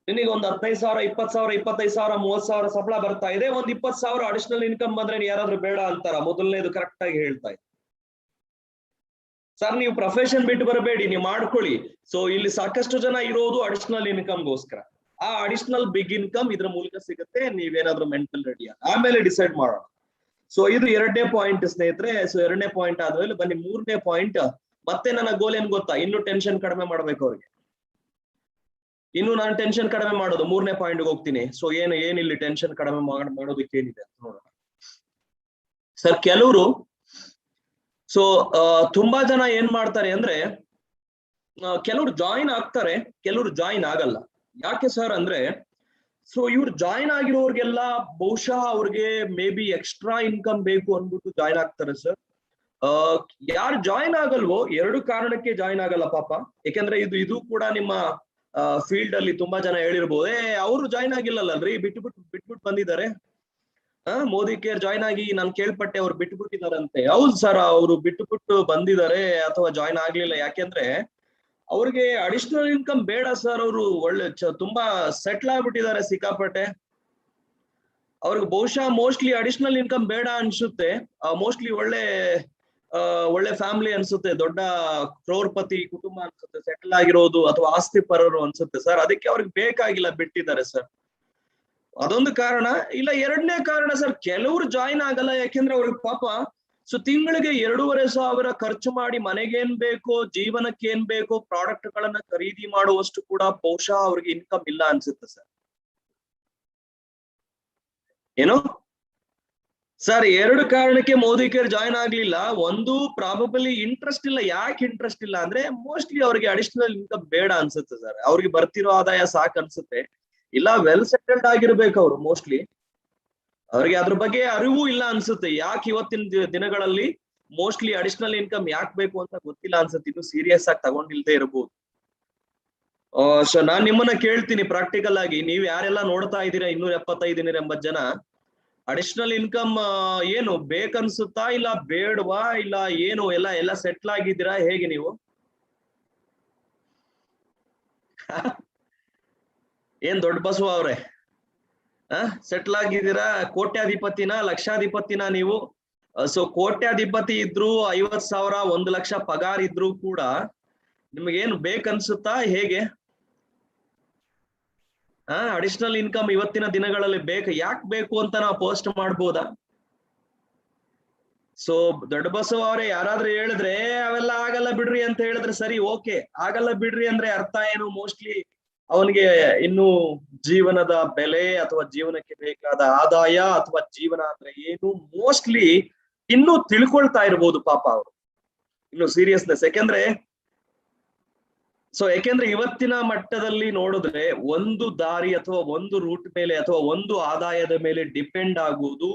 ನಿನಗೆ ಒಂದು 15,000, 20,000, 25,000, 30,000 ಸಂಬಳ ಬರ್ತಾ ಇದೆ, ಒಂದ್ 20,000 ಅಡಿಷನಲ್ ಇನ್ಕಮ್ ಬಂದ್ರೆ ಯಾರಾದ್ರೂ ಬೇಡ ಅಂತಾರ? ಮೊದಲನೇದು ಕರೆಕ್ಟ್ ಆಗಿ ಹೇಳ್ತಾ ಇದೆ ಸರ್. ನೀವು ಪ್ರೊಫೆಷನ್ ಬಿಟ್ಟು ಬರಬೇಡಿ, ನೀವು ಮಾಡ್ಕೊಳ್ಳಿ. ಸೊ ಇಲ್ಲಿ ಸಾಕಷ್ಟು ಜನ ಇರೋದು ಅಡಿಷನಲ್ ಇನ್ಕಮ್ಗೋಸ್ಕರ. ಆ ಅಡಿಷನಲ್ ಬಿಗ್ ಇನ್ಕಮ್ ಇದ್ರ ಮೂಲಕ ಸಿಗುತ್ತೆ. ನೀವೇನಾದ್ರೂ ಮೆಂಟಲ್ ರೆಡಿ ಆಮೇಲೆ ಡಿಸೈಡ್ ಮಾಡೋಣ. ಸೊ ಇದು ಎರಡನೇ ಪಾಯಿಂಟ್ ಸ್ನೇಹಿತರೆ. ಸೊ ಎರಡನೇ ಪಾಯಿಂಟ್ ಆದ್ಮೇಲೆ ಬನ್ನಿ ಮೂರನೇ ಪಾಯಿಂಟ್. ಮತ್ತೆ ನನ್ನ ಗೋಲ್ ಏನ್ ಗೊತ್ತಾ? ಇನ್ನು ಟೆನ್ಷನ್ ಕಡಿಮೆ ಮಾಡ್ಬೇಕು ಅವ್ರಿಗೆ. ಇನ್ನು ನಾನು ಟೆನ್ಷನ್ ಕಡಿಮೆ ಮಾಡೋದು ಮೂರನೇ ಪಾಯಿಂಟ್ಗೆ ಹೋಗ್ತೀನಿ. ಸೊ ಏನಿಲ್ಲಿ ಟೆನ್ಷನ್ ಕಡಿಮೆ ಮಾಡೋದಕ್ಕೆ ಏನಿದೆ ಅಂತ ನೋಡೋಣ ಸರ್. ಕೆಲವರು ತುಂಬಾ ಜನ ಏನ್ ಮಾಡ್ತಾರೆ ಅಂದ್ರೆ, ಕೆಲವ್ರು ಜಾಯಿನ್ ಆಗ್ತಾರೆ, ಕೆಲವ್ರು ಜಾಯಿನ್ ಆಗಲ್ಲ. ಯಾಕೆ ಸರ್ ಅಂದ್ರೆ, ಸೊ ಇವ್ರು ಜಾಯಿನ್ ಆಗಿರೋರ್ಗೆಲ್ಲ ಬಹುಶಃ ಅವ್ರಿಗೆ ಮೇ ಬಿ ಎಕ್ಸ್ಟ್ರಾ ಇನ್ಕಮ್ ಬೇಕು ಅಂದ್ಬಿಟ್ಟು ಜಾಯಿನ್ ಆಗ್ತಾರೆ ಸರ್. ಯಾರು ಜಾಯಿನ್ ಆಗಲ್ವೋ, ಎರಡು ಕಾರಣಕ್ಕೆ ಜಾಯಿನ್ ಆಗಲ್ಲ ಪಾಪ. ಯಾಕಂದ್ರೆ ಇದು ಕೂಡ ನಿಮ್ಮ ಫೀಲ್ಡ್ ಅಲ್ಲಿ ತುಂಬಾ ಜನ ಹೇಳಿರ್ಬೋದು, ಅವರು ಜಾಯಿನ್ ಆಗಿಲ್ಲಲ್ರಿ, ಬಿಟ್ಬಿಟ್ಟು ಬಂದಿದ್ದಾರೆ. ಮೋದಿ ಕೇರ್ ಜಾಯಿನ್ ಆಗಿ ನಾನು ಕೇಳ್ಪಟ್ಟೆ ಅವ್ರು ಬಿಟ್ಬಿಟ್ಟಿದಾರಂತೆ. ಹೌದು ಸರ್, ಅವರು ಬಿಟ್ಟು ಬಂದಿದ್ದಾರೆ ಅಥವಾ ಜಾಯಿನ್ ಆಗ್ಲಿಲ್ಲ. ಯಾಕೆಂದ್ರೆ ಅವ್ರಿಗೆ ಅಡಿಷನಲ್ ಇನ್ಕಮ್ ಬೇಡ ಸರ್. ಅವರು ಒಳ್ಳೆ ತುಂಬಾ ಸೆಟ್ಲ್ ಆಗ್ಬಿಟ್ಟಿದ್ದಾರೆ ಸಿಕ್ಕಾಪಟ್ಟೆ. ಅವ್ರಿಗೆ ಬಹುಶಃ ಮೋಸ್ಟ್ಲಿ ಅಡಿಷನಲ್ ಇನ್ಕಮ್ ಬೇಡ ಅನ್ಸುತ್ತೆ. ಮೋಸ್ಟ್ಲಿ ಒಳ್ಳೆ ಫ್ಯಾಮಿಲಿ ಅನ್ಸುತ್ತೆ, ದೊಡ್ಡ ಕ್ರೋರ್ಪತಿ ಕುಟುಂಬ ಅನ್ಸುತ್ತೆ, ಸೆಟ್ಲ್ ಆಗಿರೋದು ಅಥವಾ ಆಸ್ತಿ ಪರರು ಅನ್ಸುತ್ತೆ ಸರ್. ಅದಕ್ಕೆ ಅವ್ರಿಗೆ ಬೇಕಾಗಿಲ್ಲ, ಬಿಟ್ಟಿದ್ದಾರೆ ಸರ್. ಅದೊಂದು ಕಾರಣ. ಇಲ್ಲ ಎರಡನೇ ಕಾರಣ ಸರ್, ಕೆಲವ್ರು ಜಾಯಿನ್ ಆಗಲ್ಲ ಯಾಕೆಂದ್ರೆ ಅವ್ರಿಗೆ ಪಾಪ ಸೊ ತಿಂಗಳಿಗೆ 2,500 ಖರ್ಚು ಮಾಡಿ ಮನೆಗೆ ಏನ್ ಬೇಕೋ, ಜೀವನಕ್ಕೆ ಏನ್ ಬೇಕೋ ಪ್ರಾಡಕ್ಟ್ ಗಳನ್ನ ಖರೀದಿ ಮಾಡುವಷ್ಟು ಕೂಡ ಬಹುಶಃ ಅವ್ರಿಗೆ ಇನ್ಕಮ್ ಇಲ್ಲ ಅನ್ಸುತ್ತೆ ಸರ್. ಏನು ಸರ್? ಎರಡು ಕಾರಣಕ್ಕೆ ಮೋದಿ ಕೇರ್ ಜಾಯಿನ್ ಆಗ್ಲಿಲ್ಲ. ಒಂದು ಪ್ರಾಬಬಲಿ ಇಂಟ್ರೆಸ್ಟ್ ಇಲ್ಲ. ಯಾಕೆ ಇಂಟ್ರೆಸ್ಟ್ ಇಲ್ಲ ಅಂದ್ರೆ, ಮೋಸ್ಟ್ಲಿ ಅವ್ರಿಗೆ ಅಡಿಷನಲ್ ಇನ್ಕಮ್ ಬೇಡ ಅನ್ಸುತ್ತೆ ಸರ್. ಅವ್ರಿಗೆ ಬರ್ತಿರೋ ಆದಾಯ ಸಾಕು ಅನ್ಸುತ್ತೆ. ಇಲ್ಲ ವೆಲ್ ಸೆಟಲ್ಡ್ ಆಗಿರ್ಬೇಕು ಅವರು. ಮೋಸ್ಟ್ಲಿ ಅವ್ರಿಗೆ ಅದ್ರ ಬಗ್ಗೆ ಅರಿವು ಇಲ್ಲ ಅನ್ಸುತ್ತೆ. ಯಾಕೆ ಇವತ್ತಿನ ದಿನಗಳಲ್ಲಿ ಮೋಸ್ಟ್ಲಿ ಅಡಿಷನಲ್ ಇನ್ಕಮ್ ಯಾಕೆ ಬೇಕು ಅಂತ ಗೊತ್ತಿಲ್ಲ ಅನ್ಸುತ್ತೆ. ಇನ್ನು ಸೀರಿಯಸ್ ಆಗಿ ತಗೊಂಡಿಲ್ದೇ ಇರಬಹುದು. ಸೊ ನಾನ್ ನಿಮ್ಮನ್ನ ಕೇಳ್ತೀನಿ ಪ್ರಾಕ್ಟಿಕಲ್ ಆಗಿ, ನೀವ್ ಯಾರೆಲ್ಲ ನೋಡ್ತಾ ಇದ್ದೀರಾ 275 ಜನ, ಅಡಿಷನಲ್ ಇನ್ಕಮ್ ಏನು ಬೇಕನ್ಸುತ್ತಾ, ಇಲ್ಲ ಬೇಡವಾ, ಇಲ್ಲ ಏನು ಎಲ್ಲ ಸೆಟ್ಲ್ ಆಗಿದ್ದೀರಾ, ಹೇಗೆ ನೀವು? ಏನ್ ದೊಡ್ಡ ಬಸವ ಅವ್ರೆ, ಸೆಟ್ಲ್ ಆಗಿದ್ದೀರಾ? ಕೋಟ್ಯಾಧಿಪತಿನ, ಲಕ್ಷಾಧಿಪತಿನ ನೀವು? ಸೊ ಕೋಟ್ಯಾಧಿಪತಿ ಇದ್ರು, 50,000, 1 ಲಕ್ಷ ಪಗಾರ ಇದ್ರು ಕೂಡ ನಿಮ್ಗೇನು ಬೇಕನ್ಸುತ್ತಾ, ಹೇಗೆ? ಅಡಿಷನಲ್ ಇನ್ಕಮ್ ಇವತ್ತಿನ ದಿನಗಳಲ್ಲಿ ಯಾಕೆ ಬೇಕು ಅಂತ ನಾವು ಪೋಸ್ಟ್ ಮಾಡ್ಬೋದಾ? ಸೊ ದೊಡ್ಡ ಬಸವ ಅವರೇ ಯಾರಾದ್ರೂ ಹೇಳಿದ್ರೆ ಅವೆಲ್ಲ ಆಗಲ್ಲ ಬಿಡ್ರಿ ಅಂತ ಹೇಳಿದ್ರೆ ಸರಿ, ಓಕೆ. ಆಗಲ್ಲ ಬಿಡ್ರಿ ಅಂದ್ರೆ ಅರ್ಥ ಏನು? ಮೋಸ್ಟ್ಲಿ ಅವನಿಗೆ ಇನ್ನು ಜೀವನದ ಬೆಲೆ ಅಥವಾ ಜೀವನಕ್ಕೆ ಬೇಕಾದ ಆದಾಯ ಅಥವಾ ಜೀವನ ಅಂದ್ರೆ ಏನು ಮೋಸ್ಟ್ಲಿ ಇನ್ನೂ ತಿಳ್ಕೊಳ್ತಾ ಇರ್ಬೋದು ಪಾಪ ಅವರು, ಇನ್ನು ಸೀರಿಯಸ್ನೆಸ್. ಯಾಕೆಂದ್ರೆ ಇವತ್ತಿನ ಮಟ್ಟದಲ್ಲಿ ನೋಡಿದ್ರೆ ಒಂದು ದಾರಿ ಅಥವಾ ಒಂದು ರೂಟ್ ಮೇಲೆ ಅಥವಾ ಒಂದು ಆದಾಯದ ಮೇಲೆ ಡಿಪೆಂಡ್ ಆಗುವುದು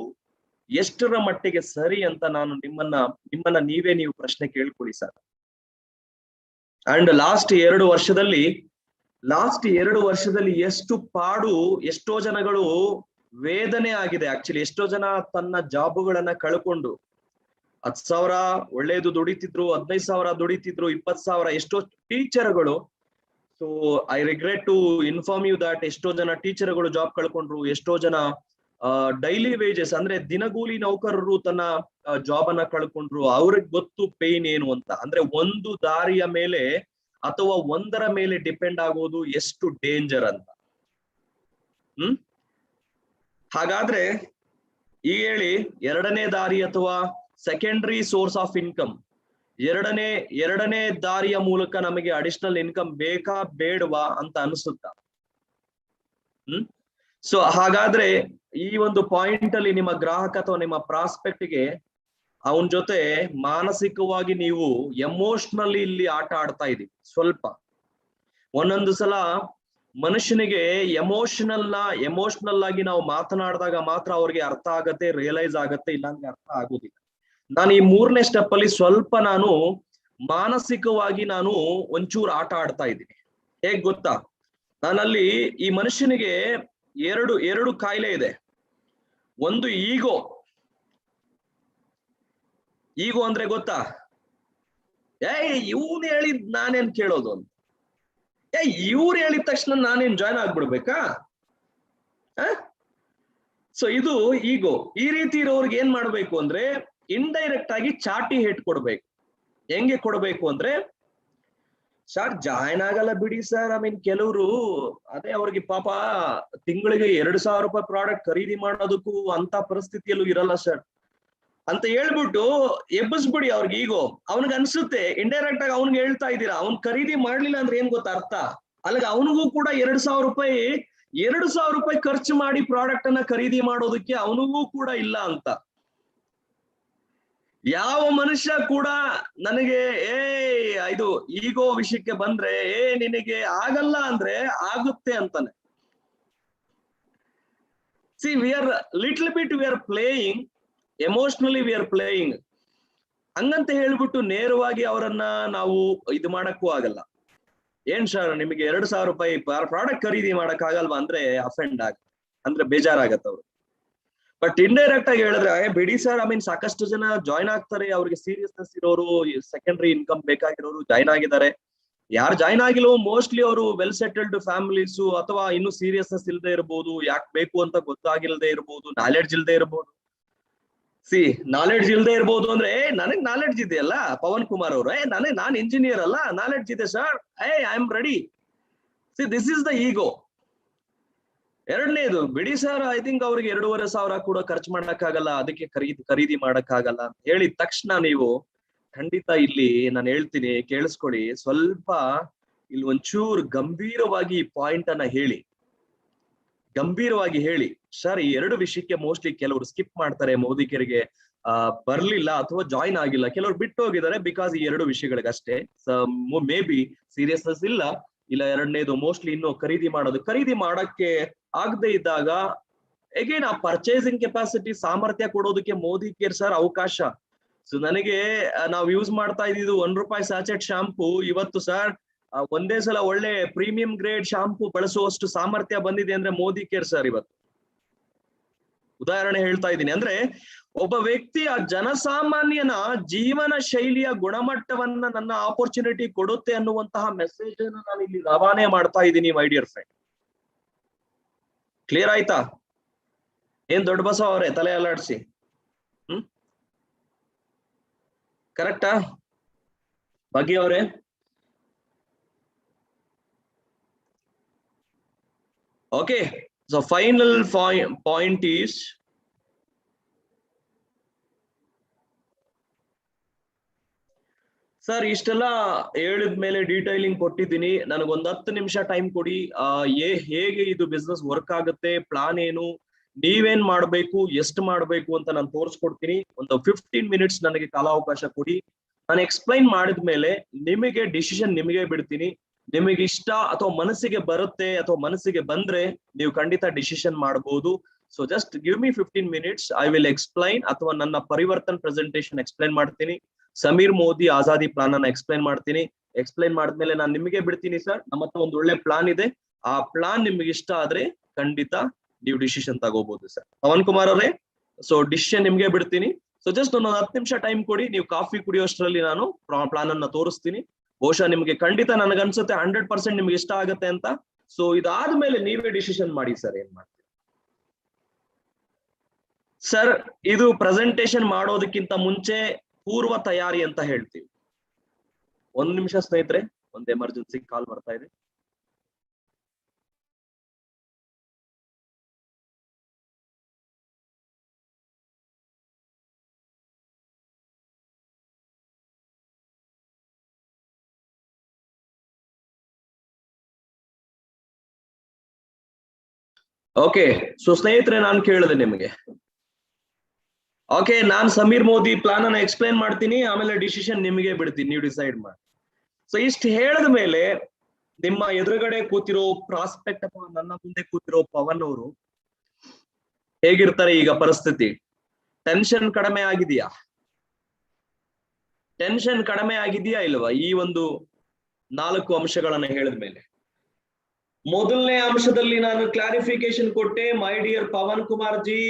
ಎಷ್ಟರ ಮಟ್ಟಿಗೆ ಸರಿ ಅಂತ ನಾನು ನಿಮ್ಮನ್ನ ನೀವು ಪ್ರಶ್ನೆ ಕೇಳ್ಕೊಳ್ಳಿ ಸರ್. ಅಂಡ್ ಲಾಸ್ಟ್ 2 ವರ್ಷದಲ್ಲಿ ಎಷ್ಟು ಪಾಡು, ಎಷ್ಟೋ ಜನಗಳು ವೇದನೆ ಆಗಿದೆ ಆಕ್ಚುಲಿ. ಎಷ್ಟೋ ಜನ ತನ್ನ ಜಾಬುಗಳನ್ನ ಕಳ್ಕೊಂಡು 10,000 ಒಳ್ಳೇದು ದುಡಿತಿದ್ರು, 15,000 ದುಡಿತಿದ್ರು, 20,000. ಎಷ್ಟೋ ಟೀಚರ್ಗಳು, so I regret to inform you that ಎಷ್ಟೋ ಜನ ಟೀಚರ್ಗಳು ಜಾಬ್ ಕಳ್ಕೊಂಡ್ರು. ಎಷ್ಟೋ ಜನ ಡೈಲಿ ವೇಜಸ್ ಅಂದ್ರೆ ದಿನಗೂಲಿ ನೌಕರರು ತನ್ನ ಜಾಬ್ ಅನ್ನ ಕಳ್ಕೊಂಡ್ರು. ಅವ್ರಿಗೆ ಗೊತ್ತು ಪೇನ್ ಏನು ಅಂತ. ಅಂದ್ರೆ ಒಂದು ದಾರಿಯ ಮೇಲೆ ಅಥವಾ ಒಂದರ ಮೇಲೆ ಡಿಪೆಂಡ್ ಆಗೋದು ಎಷ್ಟು ಡೇಂಜರ್ ಅಂತ. ಹಾಗಾದ್ರೆ ಈಗ ಹೇಳಿ, ಎರಡನೇ ದಾರಿ ಅಥವಾ ಸೆಕೆಂಡರಿ ಸೋರ್ಸ್ ಆಫ್ ಇನ್ಕಮ್, ಎರಡನೇ ದಾರಿಯ ಮೂಲಕ ನಮಗೆ ಅಡಿಷನಲ್ ಇನ್ಕಮ್ ಬೇಕಾ ಬೇಡವಾ ಅಂತ ಅನಿಸುತ್ತಾ? ಸೊ ಹಾಗಾದ್ರೆ ಈ ಒಂದು ಪಾಯಿಂಟ್ ಅಲ್ಲಿ ನಿಮ್ಮ ಗ್ರಾಹಕ ಅಥವಾ ನಿಮ್ಮ ಪ್ರಾಸ್ಪೆಕ್ಟ್ ಗೆ ಅವನ ಜೊತೆ ಮಾನಸಿಕವಾಗಿ ನೀವು ಎಮೋಷನಲಿ ಇಲ್ಲಿ ಆಟ ಆಡ್ತಾ ಇದೀವಿ. ಸ್ವಲ್ಪ ಒಂದೊಂದು ಸಲ ಮನುಷ್ಯನಿಗೆ ಎಮೋಷನಲ್ ಆಗಿ ನಾವು ಮಾತನಾಡಿದಾಗ ಮಾತ್ರ ಅವ್ರಿಗೆ ಅರ್ಥ ಆಗತ್ತೆ, ರಿಯಲೈಸ್ ಆಗತ್ತೆ, ಇಲ್ಲಾಂದ್ರೆ ಅರ್ಥ ಆಗೋದಿಲ್ಲ. ನಾನು ಈ 3ನೇ ಸ್ಟೆಪ್ ಅಲ್ಲಿ ಸ್ವಲ್ಪ ನಾನು ಮಾನಸಿಕವಾಗಿ ನಾನು ಒಂಚೂರು ಆಟ ಆಡ್ತಾ ಇದ್ದೀನಿ. ಹೇಗ್ ಗೊತ್ತಾ? ನಾನಲ್ಲಿ ಈ ಮನುಷ್ಯನಿಗೆ ಎರಡು ಕಾಯಿಲೆ ಇದೆ. ಒಂದು ಈಗೋ ಅಂದ್ರೆ ಗೊತ್ತಾ, ಇವ್ನು ಹೇಳಿದ್ ನಾನೇನ್ ಕೇಳೋದು ಅಂತ. ಇವ್ರು ಹೇಳಿದ ತಕ್ಷಣ ನಾನೇನ್ ಜಾಯ್ನ್ ಆಗ್ಬಿಡ್ಬೇಕಾ? ಸೊ ಇದು ಈಗೋ. ಈ ರೀತಿ ಇರೋರ್ಗೆ ಏನ್ ಮಾಡ್ಬೇಕು ಅಂದ್ರೆ ಇಂಡೈರೆಕ್ಟ್ ಆಗಿ ಚಾಟಿ ಹೇಟ್ ಕೊಡ್ಬೇಕು. ಹೆಂಗೆ ಕೊಡ್ಬೇಕು ಅಂದ್ರೆ, ಸರ್ ಜಾಯ್ನ್ ಆಗಲ್ಲ ಬಿಡಿ ಸರ್, ಐ ಮೀನ್ ಕೆಲವರು ಅದೇ ಅವ್ರಿಗೆ ಪಾಪ ತಿಂಗಳಿಗೆ 2,000 ರೂಪಾಯಿ ಪ್ರಾಡಕ್ಟ್ ಖರೀದಿ ಮಾಡೋದಕ್ಕೂ ಅಂತ ಪರಿಸ್ಥಿತಿಯಲ್ಲೂ ಇರಲ್ಲ ಸರ್ ಅಂತ ಹೇಳ್ಬಿಟ್ಟು ಎಬ್ಬಿಸ್ಬಿಡಿ ಅವ್ರಿಗೆ ಈಗೋ. ಅವನಿಗೆ ಅನ್ಸುತ್ತೆ ಇಂಡೈರೆಕ್ಟ್ ಆಗಿ ಅವ್ನಿಗೆ ಹೇಳ್ತಾ ಇದ್ದೀರಾ, ಅವ್ನ್ ಖರೀದಿ ಮಾಡ್ಲಿಲ್ಲ ಅಂದ್ರೆ ಏನ್ ಗೊತ್ತಾ ಅರ್ಥ? ಅಲ್ಲಿಗೆ ಅವನಿಗೂ ಕೂಡ 2,000 ರೂಪಾಯಿ ಖರ್ಚು ಮಾಡಿ ಪ್ರಾಡಕ್ಟ್ ಅನ್ನ ಖರೀದಿ ಮಾಡೋದಕ್ಕೆ ಅವನಿಗೂ ಕೂಡ ಇಲ್ಲ ಅಂತ. ಯಾವ ಮನುಷ್ಯ ಕೂಡ ನನಗೆ ಇದು ಈಗೋ ವಿಷಯಕ್ಕೆ ಬಂದ್ರೆ ನಿನಗೆ ಆಗಲ್ಲ ಅಂದ್ರೆ ಆಗುತ್ತೆ ಅಂತಾನೆ. C we are little bit we are playing emotionally, we are playing ಹಂಗಂತ ಹೇಳ್ಬಿಟ್ಟು ನೇರವಾಗಿ ಅವರನ್ನ ನಾವು ಇದು ಮಾಡಕ್ಕೂ ಆಗಲ್ಲ. ಏನ್ ಸರ್ ನಿಮಗೆ 2,000 ರೂಪಾಯಿ ಪ್ರಾಡಕ್ಟ್ ಖರೀದಿ ಮಾಡಕ್ ಆಗಲ್ವಾ ಅಂದ್ರೆ ಅಫೆಂಡ್ ಅಂದ್ರೆ ಬೇಜಾರಾಗತ್ತ ಅವ್ರು. ಬಟ್ ಇಂಡೈರೆಕ್ಟ್ ಆಗಿ ಹೇಳಿದ್ರೆ ಬಿಡಿ ಸರ್, ಐ ಮೀನ್ ಸಾಕಷ್ಟು ಜನ ಜಾಯ್ನ್ ಆಗ್ತಾರೆ, ಅವ್ರಿಗೆ ಸೀರಿಯಸ್ನೆಸ್ ಇರೋರು, ಸೆಕೆಂಡರಿ ಇನ್ಕಮ್ ಬೇಕಾಗಿರೋರು ಜಾಯ್ನ್ ಆಗಿದ್ದಾರೆ. ಯಾರು ಜಾಯ್ನ್ ಆಗಿಲ್ಲೋ ಮೋಸ್ಟ್ಲಿ ಅವರು ವೆಲ್ ಸೆಟಲ್ಡ್ ಫ್ಯಾಮಿಲೀಸು, ಅಥವಾ ಇನ್ನು ಸೀರಿಯಸ್ನೆಸ್ ಇಲ್ಲದೆ ಇರ್ಬೋದು, ಯಾಕೆ ಬೇಕು ಅಂತ ಗೊತ್ತಾಗಿಲ್ಲದೆ ಇರ್ಬೋದು, ನಾಲೆಡ್ಜ್ ಇಲ್ಲದೆ ಇರ್ಬೋದು. ನಾಲೆಡ್ಜ್ ಇಲ್ಲದೆ ಇರ್ಬೋದು ಅಂದ್ರೆ ನನಗ್ ನಾಲೆಡ್ಜ್ ಇದೆಯಲ್ಲ ಪವನ್ ಕುಮಾರ್ ಅವರು, ನಾನು ಇಂಜಿನಿಯರ್ ಅಲ್ಲ, ನಾಲೆಡ್ಜ್ ಇದೆ sir, I am ready. This is the ego. ಎರಡನೇದು, ಬಿಡಿ ಸರ್ ಐ ಥಿಂಕ್ ಅವ್ರಿಗೆ 2,500 ಕೂಡ ಖರ್ಚು ಮಾಡಕ್ಕಾಗಲ್ಲ, ಅದಕ್ಕೆ ಖರೀದಿ ಮಾಡಕ್ಕಾಗಲ್ಲ ಅಂತ ಹೇಳಿದ ತಕ್ಷಣ ನೀವು ಖಂಡಿತ ಇಲ್ಲಿ ನಾನು ಹೇಳ್ತೀನಿ, ಕೇಳಿಸ್ಕೊಳ್ಳಿ. ಸ್ವಲ್ಪ ಇಲ್ಲಿ ಒಂಚೂರು ಗಂಭೀರವಾಗಿ ಈ ಪಾಯಿಂಟ್ ಅನ್ನ ಗಂಭೀರವಾಗಿ ಹೇಳಿ. ಸರ್ ಈ 2 ವಿಷಯಕ್ಕೆ ಮೋಸ್ಟ್ಲಿ ಕೆಲವರು ಸ್ಕಿಪ್ ಮಾಡ್ತಾರೆ, ಮೋದಿಕರಿಗೆ ಬರ್ಲಿಲ್ಲ ಅಥವಾ ಜಾಯ್ನ್ ಆಗಿಲ್ಲ, ಕೆಲವರು ಬಿಟ್ಟು ಹೋಗಿದ್ದಾರೆ ಬಿಕಾಸ್ ಈ 2 ವಿಷಯಗಳಿಗಷ್ಟೇ. ಮೇ ಬಿ ಸೀರಿಯಸ್ನೆಸ್ ಇಲ್ಲ, ಎರಡನೇದು ಮೋಸ್ಟ್ಲಿ ಇನ್ನು ಖರೀದಿ ಮಾಡಕ್ಕೆ ಆಗದೆ ಇದ್ದಾಗ ಅಗೇನ್ ಆ ಪರ್ಚೇಸಿಂಗ್ ಕೆಪಾಸಿಟಿ ಸಾಮರ್ಥ್ಯ ಕೊಡೋದಕ್ಕೆ ಮೋದಿ ಕೇರ್ ಸರ್ ಅವಕಾಶ. ಸೊ ನನಗೆ ನಾವು ಯೂಸ್ ಮಾಡ್ತಾ ಇದ್ದಿದ್ದು ₹1 ಸ್ಯಾಚೆಟ್ ಶಾಂಪೂ ಇವತ್ತು ಸರ್ ಒಂದೇ ಸಲ ಒಳ್ಳೆ ಪ್ರೀಮಿಯಂ ಗ್ರೇಡ್ ಶಾಂಪೂ ಬಳಸುವಷ್ಟು ಸಾಮರ್ಥ್ಯ ಬಂದಿದೆ ಅಂದ್ರೆ ಮೋದಿ ಕೇರ್ ಸರ್ ಇವತ್ತು. ಉದಾಹರಣೆ ಹೇಳ್ತಾ ಇದ್ದೀನಿ. ಅಂದ್ರೆ ಒಬ್ಬ ವ್ಯಕ್ತಿ ಆ ಜನಸಾಮಾನ್ಯನ ಜೀವನ ಶೈಲಿಯ ಗುಣಮಟ್ಟವನ್ನ ನನ್ನ ಆಪರ್ಚುನಿಟಿ ಕೊಡುತ್ತೆ ಅನ್ನುವಂತಹ ಮೆಸೇಜ್ ಅನ್ನು ನಾನು ಇಲ್ಲಿ ರವಾನೆ ಮಾಡ್ತಾ ಇದ್ದೀನಿ ಮೈ ಡಿಯರ್ ಫ್ರೆಂಡ್. ಕ್ಲಿಯರ್ ಆಯ್ತಾ? ಏನ್ ದೊಡ್ಡ ಬಸವ ಅವರೇ ತಲೆ ಅಲ್ಲಾಡ್ಸಿ? ಕರೆಕ್ಟಾ ಭಾಗ್ಯ ಅವರೇ? Okay, so final point is sir ಇಷ್ಟೆಲ್ಲ ಹೇಳಿದ್ಮೇಲೆ ಡೀಟೈಲಿಂಗ್ ಕೊಟ್ಟಿದ್ದೀನಿ, ನನಗೊಂದು 10 ನಿಮಿಷ ಟೈಮ್ ಕೊಡಿ. ಹೇಗೆ ಇದು ಬಿಸ್ನೆಸ್ ವರ್ಕ್ ಆಗುತ್ತೆ, ಪ್ಲಾನ್ ಏನು, ನೀವೇನ್ ಮಾಡ್ಬೇಕು, ಎಷ್ಟು ಮಾಡ್ಬೇಕು ಅಂತ ನಾನು ತೋರಿಸ್ಕೊಡ್ತೀನಿ. ಒಂದು 15 ಮಿನಿಟ್ಸ್ ನನಗೆ ಕಾಲಾವಕಾಶ ಕೊಡಿ. ನಾನು ಎಕ್ಸ್ಪ್ಲೈನ್ ಮಾಡಿದ್ಮೇಲೆ ನಿಮಗೆ ಡಿಸಿಷನ್ ನಿಮಗೆ ಬಿಡ್ತೀನಿ. ನಿಮಗೆ ಇಷ್ಟ ಅಥವಾ ಮನಸ್ಸಿಗೆ ಬರುತ್ತೆ ಅಥವಾ ಮನಸ್ಸಿಗೆ ಬಂದ್ರೆ ನೀವು ಖಂಡಿತ ಡಿಸಿಷನ್ ಮಾಡಬಹುದು. So just give me 15 minutes, I will explain, ಅಥವಾ ನನ್ನ ಪರಿವರ್ತನ್ ಪ್ರೆಸೆಂಟೇಶನ್ ಎಕ್ಸ್ಪ್ಲೈನ್ ಮಾಡ್ತೀನಿ, ಸಮೀರ್ ಮೋದಿ ಆಜಾದಿ ಪ್ಲಾನ್ ಅನ್ನ ಎಕ್ಸ್ಪ್ಲೈನ್ ಮಾಡ್ತೀನಿ. ಎಕ್ಸ್ಪ್ಲೈನ್ ಮಾಡಿದ್ಮೇಲೆ ನಾನು ನಿಮಗೆ ಬಿಡ್ತೀನಿ. ಸರ್ ನಮ್ಮ ಹತ್ರ ಒಂದು ಒಳ್ಳೆ ಪ್ಲಾನ್ ಇದೆ, ಆ ಪ್ಲಾನ್ ನಿಮ್ಗೆ ಇಷ್ಟ ಆದ್ರೆ ಖಂಡಿತ ನೀವು ಡಿಸಿಷನ್ ತಗೋಬಹುದು ಸರ್. ಪವನ್ ಕುಮಾರ್ ಅವರೇ, ಸೊ ಡಿಸಿಷನ್ ನಿಮ್ಗೆ ಬಿಡ್ತೀನಿ. ಸೊ ಜಸ್ಟ್ ಒಂದು 10 ನಿಮಿಷ ಟೈಮ್ ಕೊಡಿ, ನೀವು ಕಾಫಿ ಕುಡಿಯೋಷ್ಟರಲ್ಲಿ ನಾನು ಪ್ಲಾನ್ ಅನ್ನ ತೋರಿಸ್ತೀನಿ. ಬಹುಶಃ ನಿಮ್ಗೆ ಖಂಡಿತ ನನಗನ್ಸುತ್ತೆ 100% ನಿಮ್ಗೆ ಇಷ್ಟ ಆಗುತ್ತೆ ಅಂತ. ಸೊ ಇದಾದ್ಮೇಲೆ ನೀವೇ ಡಿಸಿಷನ್ ಮಾಡಿ ಸರ್, ಏನ್ ಮಾಡ್ತೀವಿ ಸರ್. ಇದು ಪ್ರೆಸೆಂಟೇಶನ್ ಮಾಡೋದಕ್ಕಿಂತ ಮುಂಚೆ ಪೂರ್ವ ತಯಾರಿ ಅಂತ ಹೇಳ್ತೀವಿ. 1 ನಿಮಿಷ ಸ್ನೇಹಿತರೆ, ಒಂದು ಎಮರ್ಜೆನ್ಸಿ ಕಾಲ್ ಬರ್ತಾ ಇದೆ. ಓಕೆ, ಸೊ ಸ್ನೇಹಿತರೆ ನಾನು ಕೇಳಿದೆ ನಿಮಗೆ. ಓಕೆ, ನಾನ್ ಸಮೀರ್ ಮೋದಿ ಪ್ಲಾನ್ ಅನ್ನ ಎಕ್ಸ್ಪ್ಲೈನ್ ಮಾಡ್ತೀನಿ, ಆಮೇಲೆ ಡಿಸಿಷನ್ ನಿಮಗೆ ಬಿಡ್ತೀನಿ, ನೀವು ಡಿಸೈಡ್ ಮಾಡಿ. ಸೊ ಇಷ್ಟು ಹೇಳಿದ ಮೇಲೆ ನಿಮ್ಮ ಎದುರುಗಡೆ ಕೂತಿರೋ ಪ್ರಾಸ್ಪೆಕ್ಟ್ ಅಥವಾ ನನ್ನ ಮುಂದೆ ಕೂತಿರೋ ಪವನ್ ಅವರು ಹೇಗಿರ್ತಾರೆ ಈಗ ಪರಿಸ್ಥಿತಿ? ಟೆನ್ಷನ್ ಕಡಿಮೆ ಆಗಿದೆಯಾ? ಟೆನ್ಷನ್ ಕಡಿಮೆ ಆಗಿದೆಯಾ ಇಲ್ವಾ ಈ ಒಂದು 4 ಅಂಶಗಳನ್ನ ಹೇಳಿದ ಮೇಲೆ? ಮೊದಲನೇ ಅಂಶದಲ್ಲಿ ನಾನು ಕ್ಲಾರಿಫಿಕೇಶನ್ ಕೊಟ್ಟೆ, my dear Pavan Kumar ji,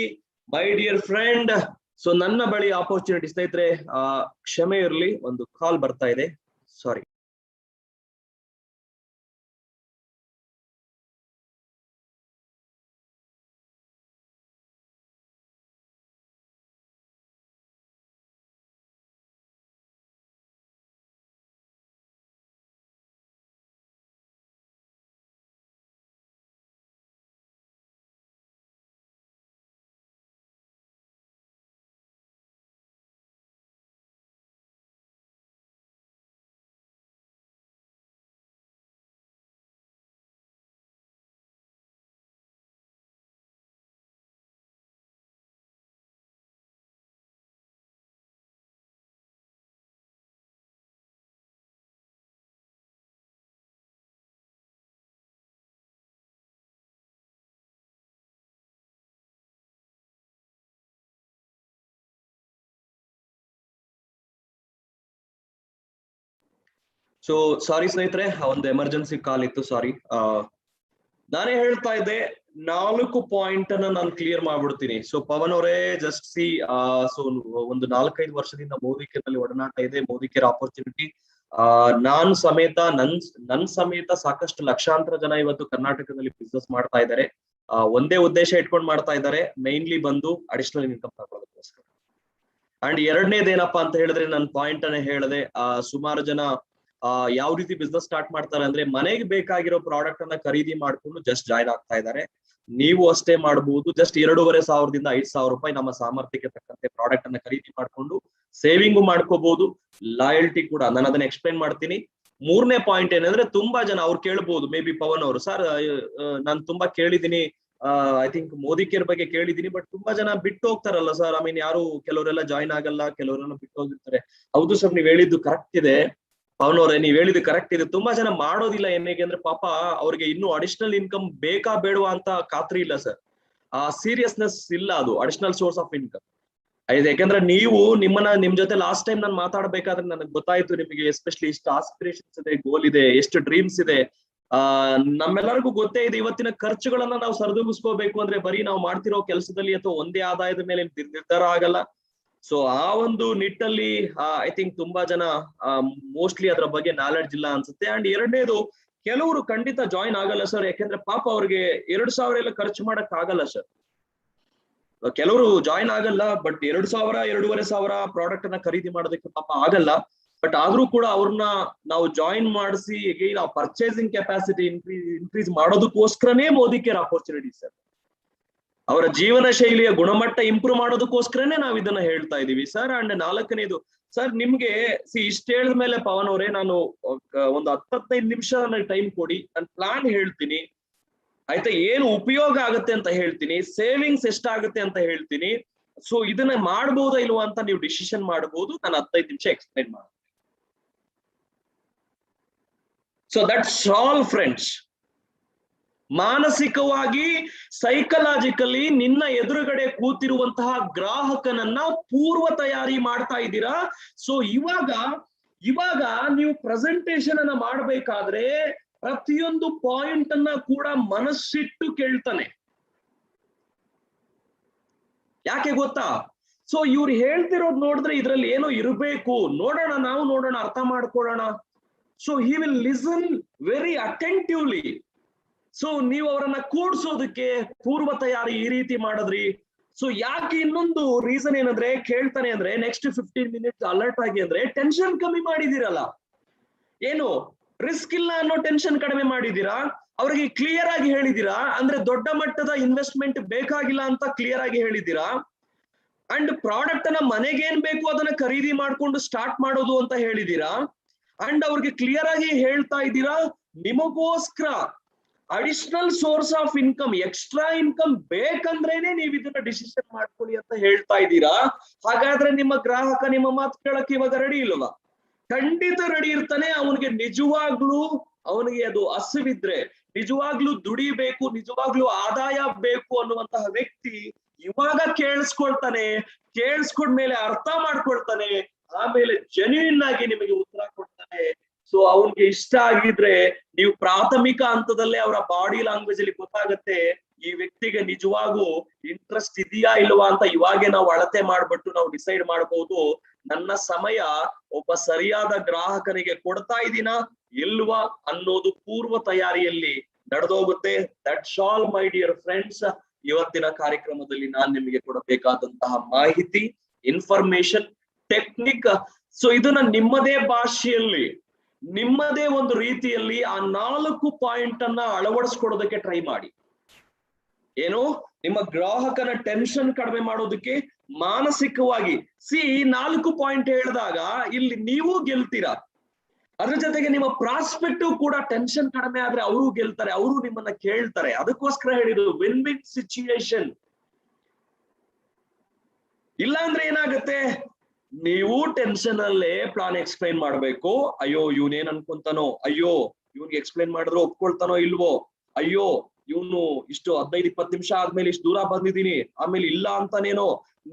my dear friend. So ನನ್ನ ಬಳಿ ಆಪರ್ಚುನಿಟಿ, ಸ್ನೇಹಿತರೆ ಕ್ಷಮೆ ಇರಲಿ, ಒಂದು ಕಾಲ್ ಬರ್ತಾ ಇದೆ, ಸಾರಿ. ಸೊ ಸಾರಿ ಸ್ನೇಹಿತರೆ, ಒಂದು ಎಮರ್ಜೆನ್ಸಿ ಕಾಲ್ ಇತ್ತು, ಸಾರಿ. ನಾನೇ ಹೇಳ್ತಾ ಇದ್ದೆ, 4 ಪಾಯಿಂಟ್ ಅನ್ನ ನಾನು ಕ್ಲಿಯರ್ ಮಾಡ್ಬಿಡ್ತೀನಿ. ಸೊ ಪವನ್ ಅವರೇ, ಜಸ್ಟ್ ಸಿ, ಸೊ ಒಂದು 4-5 ವರ್ಷದಿಂದ ಮೋದಿಕೇರ್ನಲ್ಲಿ ಒಡನಾಟ ಇದೆ, ಮೋದಿಕೇರ್ ಆಪರ್ಚುನಿಟಿ. ನಾನ್ ಸಮೇತ ನನ್ ಸಮೇತ ಸಾಕಷ್ಟು ಲಕ್ಷಾಂತರ ಜನ ಇವತ್ತು ಕರ್ನಾಟಕದಲ್ಲಿ ಬಿಸ್ನೆಸ್ ಮಾಡ್ತಾ ಇದ್ದಾರೆ. ಒಂದೇ ಉದ್ದೇಶ ಇಟ್ಕೊಂಡು ಮಾಡ್ತಾ ಇದ್ದಾರೆ, ಮೈನ್ಲಿ ಬಂದು ಅಡಿಷನಲ್ ಇನ್ಕಮ್ ತಗೊಳ್ಳೋದಕ್ಕೋಸ್ಕರ. ಅಂಡ್ ಎರಡನೇದೇನಪ್ಪಾ ಅಂತ ಹೇಳಿದ್ರೆ, ನನ್ನ ಪಾಯಿಂಟ್ ಅನ್ನ ಹೇಳಿದೆ, ಸುಮಾರು ಜನ ಯಾವ ರೀತಿ ಬಿಸ್ನೆಸ್ ಸ್ಟಾರ್ಟ್ ಮಾಡ್ತಾರೆ ಅಂದ್ರೆ, ಮನೆಗೆ ಬೇಕಾಗಿರೋ ಪ್ರಾಡಕ್ಟ್ ಅನ್ನ ಖರೀದಿ ಮಾಡ್ಕೊಂಡು ಜಸ್ಟ್ ಜಾಯ್ನ್ ಆಗ್ತಾ ಇದ್ದಾರೆ. ನೀವು ಅಷ್ಟೇ ಮಾಡಬಹುದು. ಜಸ್ಟ್ 2,500 5,000 ರೂಪಾಯಿ ನಮ್ಮ ಸಾಮರ್ಥ್ಯಕ್ಕೆ ತಕ್ಕಂತೆ ಪ್ರಾಡಕ್ಟ್ ಅನ್ನ ಖರೀದಿ ಮಾಡ್ಕೊಂಡು ಸೇವಿಂಗು ಮಾಡ್ಕೋಬಹುದು, ಲಾಯಲ್ಟಿ ಕೂಡ. ನಾನು ಅದನ್ನ ಎಕ್ಸ್ಪ್ಲೈನ್ ಮಾಡ್ತೀನಿ. 3ನೇ ಪಾಯಿಂಟ್ ಏನಂದ್ರೆ, ತುಂಬಾ ಜನ ಅವ್ರು ಕೇಳ್ಬಹುದು, ಮೇ ಬಿ ಪವನ್ ಅವರು, ಸರ್ ನಾನು ತುಂಬಾ ಕೇಳಿದೀನಿ, ಐ ಥಿಂಕ್ ಮೋದಿ ಕೇರ್ ಬಗ್ಗೆ ಕೇಳಿದೀನಿ, ಬಟ್ ತುಂಬಾ ಜನ ಬಿಟ್ಟು ಹೋಗ್ತಾರಲ್ಲ ಸರ್, ಐ ಮೀನ್ ಯಾರು, ಕೆಲವರೆಲ್ಲ ಜಾಯ್ನ್ ಆಗಲ್ಲ, ಕೆಲವರೆಲ್ಲ ಬಿಟ್ಟು ಹೋಗಿರ್ತಾರೆ. ಹೌದು ಸರ್, ನೀವ್ ಹೇಳಿದ್ದು ಕರೆಕ್ಟ್ ಇದೆ ಪವನ್ ಅವರೇ, ನೀವ್ ಹೇಳಿದ್ದು ಕರೆಕ್ಟ್ ಇದೆ. ತುಂಬಾ ಜನ ಮಾಡೋದಿಲ್ಲ, ಏನಿಗೆ ಅಂದ್ರೆ ಪಾಪ ಅವ್ರಿಗೆ ಇನ್ನೂ ಅಡಿಷನಲ್ ಇನ್ಕಮ್ ಬೇಕಾ ಬೇಡವಾ ಅಂತ ಖಾತ್ರಿ ಇಲ್ಲ ಸರ್. ಆ ಸೀರಿಯಸ್ನೆಸ್ ಇಲ್ಲ, ಅದು ಅಡಿಷನಲ್ ಸೋರ್ಸ್ ಆಫ್ ಇನ್ಕಮ್. ಯಾಕಂದ್ರೆ ನೀವು ನಿಮ್ ಜೊತೆ ಲಾಸ್ಟ್ ಟೈಮ್ ನಾನು ಮಾತಾಡ್ಬೇಕಾದ್ರೆ ನನಗೆ ಗೊತ್ತಾಯ್ತು, ನಿಮಗೆ ಎಸ್ಪೆಷಲಿ ಎಷ್ಟು ಆಸ್ಪಿರೇಷನ್ಸ್ ಇದೆ, ಗೋಲ್ ಇದೆ, ಎಷ್ಟು ಡ್ರೀಮ್ಸ್ ಇದೆ. ನಮ್ಮೆಲ್ಲರಿಗೂ ಗೊತ್ತೇ ಇದೆ, ಇವತ್ತಿನ ಖರ್ಚುಗಳನ್ನ ನಾವು ಸರಿದೂಗಿಸ್ಕೋಬೇಕು ಅಂದ್ರೆ ಬರೀ ನಾವು ಮಾಡ್ತಿರೋ ಕೆಲಸದಲ್ಲಿ ಅಥವಾ ಒಂದೇ ಆದಾಯದ ಮೇಲೆ ನಿರ್ಧಾರ ಆಗಲ್ಲ. ಸೊ ಆ ಒಂದು ನಿಟ್ಟಲ್ಲಿ ಐ ಥಿಂಕ್ ತುಂಬಾ ಜನ ಮೋಸ್ಟ್ಲಿ ಅದರ ಬಗ್ಗೆ ನಾಲೆಡ್ಜ್ ಇಲ್ಲ ಅನ್ಸುತ್ತೆ. ಅಂಡ್ ಎರಡನೇದು, ಕೆಲವರು ಖಂಡಿತ ಜಾಯಿನ್ ಆಗಲ್ಲ ಸರ್, ಯಾಕೆಂದ್ರೆ ಪಾಪ ಅವ್ರಿಗೆ 2,000 ಎಲ್ಲ ಖರ್ಚು ಮಾಡಕ್ ಆಗಲ್ಲ ಸರ್. ಕೆಲವರು ಜಾಯಿನ್ ಆಗಲ್ಲ, ಬಟ್ 2,000 2,500 ಪ್ರಾಡಕ್ಟ್ ಅನ್ನ ಖರೀದಿ ಮಾಡೋದಕ್ಕೆ ಪಾಪ ಆಗಲ್ಲ. ಬಟ್ ಆದ್ರೂ ಕೂಡ ಅವ್ರನ್ನ ನಾವು ಜಾಯಿನ್ ಮಾಡಿಸಿ ಆ ಪರ್ಚೇಸಿಂಗ್ ಕೆಪಾಸಿಟಿ ಇನ್ಕ್ರೀಸ್ ಮಾಡೋದಕ್ಕೋಸ್ಕರನೇ ಮೋದಿ ಕೇರ್ ಆಪರ್ಚುನಿಟಿ ಸರ್. ಅವರ ಜೀವನ ಶೈಲಿಯ ಗುಣಮಟ್ಟ ಇಂಪ್ರೂವ್ ಮಾಡೋದಕ್ಕೋಸ್ಕರನೇ ನಾವ್ ಇದನ್ನ ಹೇಳ್ತಾ ಇದೀವಿ ಸರ್. ಅಂಡ್ 4ನೇದು ಸರ್, ನಿಮ್ಗೆ ಇಷ್ಟ ಹೇಳಿದ ಮೇಲೆ ಪವನ್ ಅವರೇ, ನಾನು ಒಂದು 10-15 ನಿಮಿಷ ಟೈಮ್ ಕೊಡಿ, ನಾನು ಪ್ಲಾನ್ ಹೇಳ್ತೀನಿ ಆಯ್ತಾ, ಏನು ಉಪಯೋಗ ಆಗುತ್ತೆ ಅಂತ ಹೇಳ್ತೀನಿ, ಸೇವಿಂಗ್ಸ್ ಎಷ್ಟಾಗುತ್ತೆ ಅಂತ ಹೇಳ್ತೀನಿ. ಸೊ ಇದನ್ನ ಮಾಡ್ಬೋದಾ ಇಲ್ವಾ ಅಂತ ನೀವು ಡಿಸಿಷನ್ ಮಾಡಬಹುದು. ನಾನು 15 ನಿಮಿಷ ಎಕ್ಸ್ಪ್ಲೈನ್ ಮಾಡ್ತೀನಿ. So that's all friends. ಮಾನಸಿಕವಾಗಿ, ಸೈಕಲಾಜಿಕಲಿ ನಿನ್ನ ಎದುರುಗಡೆ ಕೂತಿರುವಂತಹ ಗ್ರಾಹಕನನ್ನ ಪೂರ್ವ ತಯಾರಿ ಮಾಡ್ತಾ ಇದ್ದೀರಾ. ಸೊ ಇವಾಗ ನೀವು ಪ್ರೆಸೆಂಟೇಶನ್ ಅನ್ನ ಮಾಡ್ಬೇಕಾದ್ರೆ ಪ್ರತಿಯೊಂದು ಪಾಯಿಂಟ್ ಅನ್ನ ಕೂಡ ಮನಸ್ಸಿಟ್ಟು ಕೇಳ್ತಾನೆ. ಯಾಕೆ ಗೊತ್ತಾ? ಸೊ ಇವ್ರು ಹೇಳ್ತಿರೋದು ನೋಡಿದ್ರೆ ಇದ್ರಲ್ಲಿ ಏನೋ ಇರಬೇಕು, ನೋಡೋಣ, ನಾವು ನೋಡೋಣ, ಅರ್ಥ ಮಾಡ್ಕೊಳ್ಳೋಣ. So he will listen very attentively. So ನೀವು ಅವರನ್ನ ಕೂಡ್ಸೋದಕ್ಕೆ ಪೂರ್ವ ತಯಾರಿ ಈ ರೀತಿ ಮಾಡಿದ್ರಿ. ಸೊ ಯಾಕೆ ಇನ್ನೊಂದು ರೀಸನ್ ಏನಂದ್ರೆ, ಕೇಳ್ತಾನೆ ಅಂದ್ರೆ ನೆಕ್ಸ್ಟ್ 15 ಮಿನಿಟ್ಸ್ ಅಲರ್ಟ್ ಆಗಿ ಅಂದ್ರೆ ಟೆನ್ಷನ್ ಕಮ್ಮಿ ಮಾಡಿದಿರಲ್ಲ, ಏನು ರಿಸ್ಕ್ ಇಲ್ಲ ಅನ್ನೋ ಟೆನ್ಷನ್ ಕಡಿಮೆ ಮಾಡಿದೀರಾ, ಅವ್ರಿಗೆ ಕ್ಲಿಯರ್ ಆಗಿ ಹೇಳಿದೀರಾ, ಅಂದ್ರೆ ದೊಡ್ಡ ಮಟ್ಟದ ಇನ್ವೆಸ್ಟ್ಮೆಂಟ್ ಬೇಕಾಗಿಲ್ಲ ಅಂತ ಕ್ಲಿಯರ್ ಆಗಿ ಹೇಳಿದೀರಾ. ಅಂಡ್ ಪ್ರಾಡಕ್ಟ್ ಅನ್ನ ಮನೆಗೆ ಏನ್ ಬೇಕು ಅದನ್ನ ಖರೀದಿ ಮಾಡ್ಕೊಂಡು ಸ್ಟಾರ್ಟ್ ಮಾಡೋದು ಅಂತ ಹೇಳಿದೀರಾ. ಅಂಡ್ ಅವ್ರಿಗೆ ಕ್ಲಿಯರ್ ಆಗಿ ಹೇಳ್ತಾ ಇದ್ದೀರಾ, ನಿಮಗೋಸ್ಕರ additional source of income, extra income ಬೇಕಂದ್ರೇನೆ ನೀವು ಇದನ್ನ ಡಿಸಿಷನ್ ಮಾಡ್ಕೊಳ್ಳಿ ಅಂತ ಹೇಳ್ತಾ ಇದ್ದೀರಾ. ಹಾಗಾದ್ರೆ ನಿಮ್ಮ ಗ್ರಾಹಕ ನಿಮ್ಮ ಮಾತು ಕೇಳಕ್ಕೆ ಇವಾಗ ರೆಡಿ ಇಲ್ವಾ? ಖಂಡಿತ ರೆಡಿ ಇರ್ತಾನೆ. ಅವನಿಗೆ ನಿಜವಾಗ್ಲೂ ಅವನಿಗೆ ಅದು ಹಸಿವಿದ್ರೆ, ನಿಜವಾಗ್ಲೂ ದುಡಿಬೇಕು, ನಿಜವಾಗ್ಲೂ ಆದಾಯ ಬೇಕು ಅನ್ನುವಂತಹ ವ್ಯಕ್ತಿ ಇವಾಗ ಕೇಳಿಸ್ಕೊಳ್ತಾನೆ. ಕೇಳಿಸ್ಕೊಂಡ್ಮೇಲೆ ಅರ್ಥ ಮಾಡ್ಕೊಳ್ತಾನೆ, ಆಮೇಲೆ ಜೆನ್ಯೂನ್ ಆಗಿ ನಿಮಗೆ ಉತ್ತರ ಕೊಡ್ತಾನೆ. ಸೊ ಅವನ್ಗೆ ಇಷ್ಟ ಆಗಿದ್ರೆ ನೀವು ಪ್ರಾಥಮಿಕ ಹಂತದಲ್ಲೇ ಅವರ ಬಾಡಿ ಲ್ಯಾಂಗ್ವೇಜ್ ಅಲ್ಲಿ ಗೊತ್ತಾಗತ್ತೆ ಈ ವ್ಯಕ್ತಿಗೆ ನಿಜವಾಗೂ ಇಂಟ್ರೆಸ್ಟ್ ಇದೆಯಾ ಇಲ್ವಾ ಅಂತ. ಇವಾಗೆ ನಾವು ಅಳತೆ ಮಾಡ್ಬಿಟ್ಟು ನಾವು ಡಿಸೈಡ್ ಮಾಡಬಹುದು, ನನ್ನ ಸಮಯ ಒಬ್ಬ ಸರಿಯಾದ ಗ್ರಾಹಕನಿಗೆ ಕೊಡ್ತಾ ಇದ್ದೀನಾ ಇಲ್ವಾ ಅನ್ನೋದು ಪೂರ್ವ ತಯಾರಿಯಲ್ಲಿ ನಡೆದೋಗುತ್ತೆ. That's all my dear friends, ಇವತ್ತಿನ ಕಾರ್ಯಕ್ರಮದಲ್ಲಿ ನಾನು ನಿಮಗೆ ಕೊಡಬೇಕಾದಂತಹ ಮಾಹಿತಿ, ಇನ್ಫಾರ್ಮೇಶನ್, ಟೆಕ್ನಿಕ್. ಸೊ ಇದನ್ನ ನಿಮ್ಮದೇ ಭಾಷೆಯಲ್ಲಿ, ನಿಮ್ಮದೇ ಒಂದು ರೀತಿಯಲ್ಲಿ ಆ 4 ಪಾಯಿಂಟ್ ಅನ್ನ ಅಳವಡಿಸ್ಕೊಡೋದಕ್ಕೆ ಟ್ರೈ ಮಾಡಿ. ಏನು, ನಿಮ್ಮ ಗ್ರಾಹಕನ ಟೆನ್ಷನ್ ಕಡಿಮೆ ಮಾಡೋದಕ್ಕೆ ಮಾನಸಿಕವಾಗಿ. 4 ಪಾಯಿಂಟ್ ಹೇಳಿದಾಗ ಇಲ್ಲಿ ನೀವು ಗೆಲ್ತೀರಾ, ಅದ್ರ ಜೊತೆಗೆ ನಿಮ್ಮ ಪ್ರಾಸ್ಪೆಕ್ಟಿವ್ ಕೂಡ ಟೆನ್ಷನ್ ಕಡಿಮೆ ಆದ್ರೆ ಅವರು ಗೆಲ್ತಾರೆ, ಅವರು ನಿಮ್ಮನ್ನ ಕೇಳ್ತಾರೆ. ಅದಕ್ಕೋಸ್ಕರ ಹೇಳಿದ್ರು ವಿನ್ ವಿನ್ ಸಿಚುಯೇಷನ್. ಇಲ್ಲ ಅಂದ್ರೆ ಏನಾಗುತ್ತೆ, ನೀವು ಟೆನ್ಷನ್ ಅಲ್ಲೇ ಪ್ಲಾನ್ ಎಕ್ಸ್ಪ್ಲೈನ್ ಮಾಡ್ಬೇಕು. ಅಯ್ಯೋ ಇವನೇನ್ ಅನ್ಕೊಂತಾನೋ, ಅಯ್ಯೋ ಇವ್ನಿಗೆ ಎಕ್ಸ್ಪ್ಲೈನ್ ಮಾಡಿದ್ರು ಒಪ್ಕೊಳ್ತಾನೋ ಇಲ್ವೋ, ಅಯ್ಯೋ ಇವನು ಇಷ್ಟು 15-20 ನಿಮಿಷ ಆದ್ಮೇಲೆ ಇಷ್ಟು ದೂರ ಬಂದಿದ್ದೀನಿ, ಆಮೇಲೆ ಇಲ್ಲ ಅಂತಾನೇನೋ.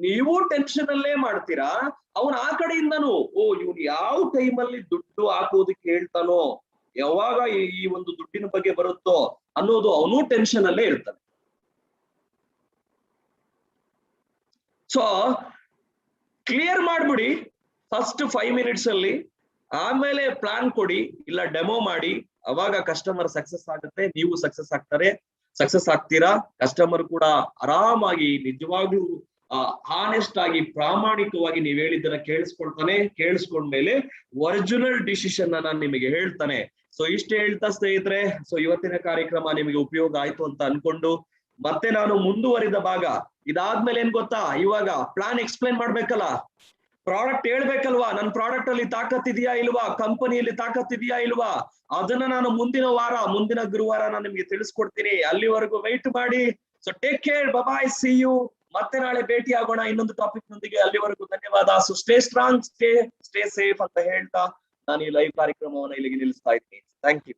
ನೀವು ಟೆನ್ಷನ್ ಅಲ್ಲೇ ಮಾಡ್ತೀರಾ, ಅವನ್ ಆ ಕಡೆಯಿಂದನು ಇವ್ನು ಯಾವ ಟೈಮಲ್ಲಿ ದುಡ್ಡು ಹಾಕೋದಕ್ಕೆ ಹೇಳ್ತಾನೋ, ಯಾವಾಗ ಈ ಒಂದು ದುಡ್ಡಿನ ಬಗ್ಗೆ ಬರುತ್ತೋ ಅನ್ನೋದು ಅವನು ಟೆನ್ಷನ್ ಅಲ್ಲೇ ಇರ್ತಾನೆ. ಸೊ ಕ್ಲಿಯರ್ ಮಾಡ್ಬಿಡಿ ಫಸ್ಟ್ 5 ಮಿನಿಟ್ಸ್ ಅಲ್ಲಿ, ಆಮೇಲೆ ಪ್ಲಾನ್ ಕೊಡಿ, ಇಲ್ಲ ಡೆಮೋ ಮಾಡಿ. ಅವಾಗ ಕಸ್ಟಮರ್ ಸಕ್ಸಸ್ ಆಗುತ್ತೆ, ನೀವು ಸಕ್ಸಸ್ ಆಗ್ತೀರಾ. ಕಸ್ಟಮರ್ ಕೂಡ ಆರಾಮಾಗಿ ನಿಜವಾಗ್ಲೂ ಹಾನೆಸ್ಟ್ ಆಗಿ ಪ್ರಾಮಾಣಿಕವಾಗಿ ನೀವ್ ಹೇಳಿದ್ದನ್ನ ಕೇಳಿಸ್ಕೊಳ್ತಾನೆ. ಕೇಳಿಸ್ಕೊಂಡ್ಮೇಲೆ ಒರಿಜಿನಲ್ ಡಿಸಿಷನ್ ಅನ್ನ ನಿಮಗೆ ಹೇಳ್ತಾನೆ. ಸೊ ಇಷ್ಟೇ ಹೇಳ್ತಾ ಸ್ನೇಹಿತರೆ, ಸೊ ಇವತ್ತಿನ ಕಾರ್ಯಕ್ರಮ ನಿಮಗೆ ಉಪಯೋಗ ಆಯ್ತು ಅಂತ ಅನ್ಕೊಂಡು ಮತ್ತೆ ನಾನು ಮುಂದುವರಿದ ಭಾಗ ಇದಾದ್ಮೇಲೆ ಏನ್ ಗೊತ್ತಾ, ಇವಾಗ ಪ್ಲಾನ್ ಎಕ್ಸ್ಪ್ಲೈನ್ ಮಾಡ್ಬೇಕಲ್ಲ, ಪ್ರಾಡಕ್ಟ್ ಹೇಳ್ಬೇಕಲ್ವಾ, ನನ್ನ ಪ್ರಾಡಕ್ಟ್ ಅಲ್ಲಿ ತಾಕತ್ ಇದೆಯಾ ಇಲ್ವಾ, ಕಂಪನಿಯಲ್ಲಿ ತಾಕತ್ ಇದೆಯಾ ಇಲ್ವಾ, ಅದನ್ನ ನಾನು ಮುಂದಿನ ಗುರುವಾರ ನಾನು ನಿಮ್ಗೆ ತಿಳಿಸ್ಕೊಡ್ತೀನಿ. ಅಲ್ಲಿವರೆಗೂ ವೆಯ್ಟ್ ಮಾಡಿ. So take care, bye, see you. ಮತ್ತೆ ನಾಳೆ ಭೇಟಿ ಆಗೋಣ ಇನ್ನೊಂದು ಟಾಪಿಕ್ ನೊಂದಿಗೆ. ಅಲ್ಲಿವರೆಗೂ ಧನ್ಯವಾದ. So stay strong, stay safe ಅಂತ ಹೇಳ್ತಾ ನಾನು ಈ ಲೈವ್ ಕಾರ್ಯಕ್ರಮವನ್ನು ಇಲ್ಲಿಗೆ ನಿಲ್ಲಿಸ್ತಾ ಇದ್ದೀನಿ. Thank you.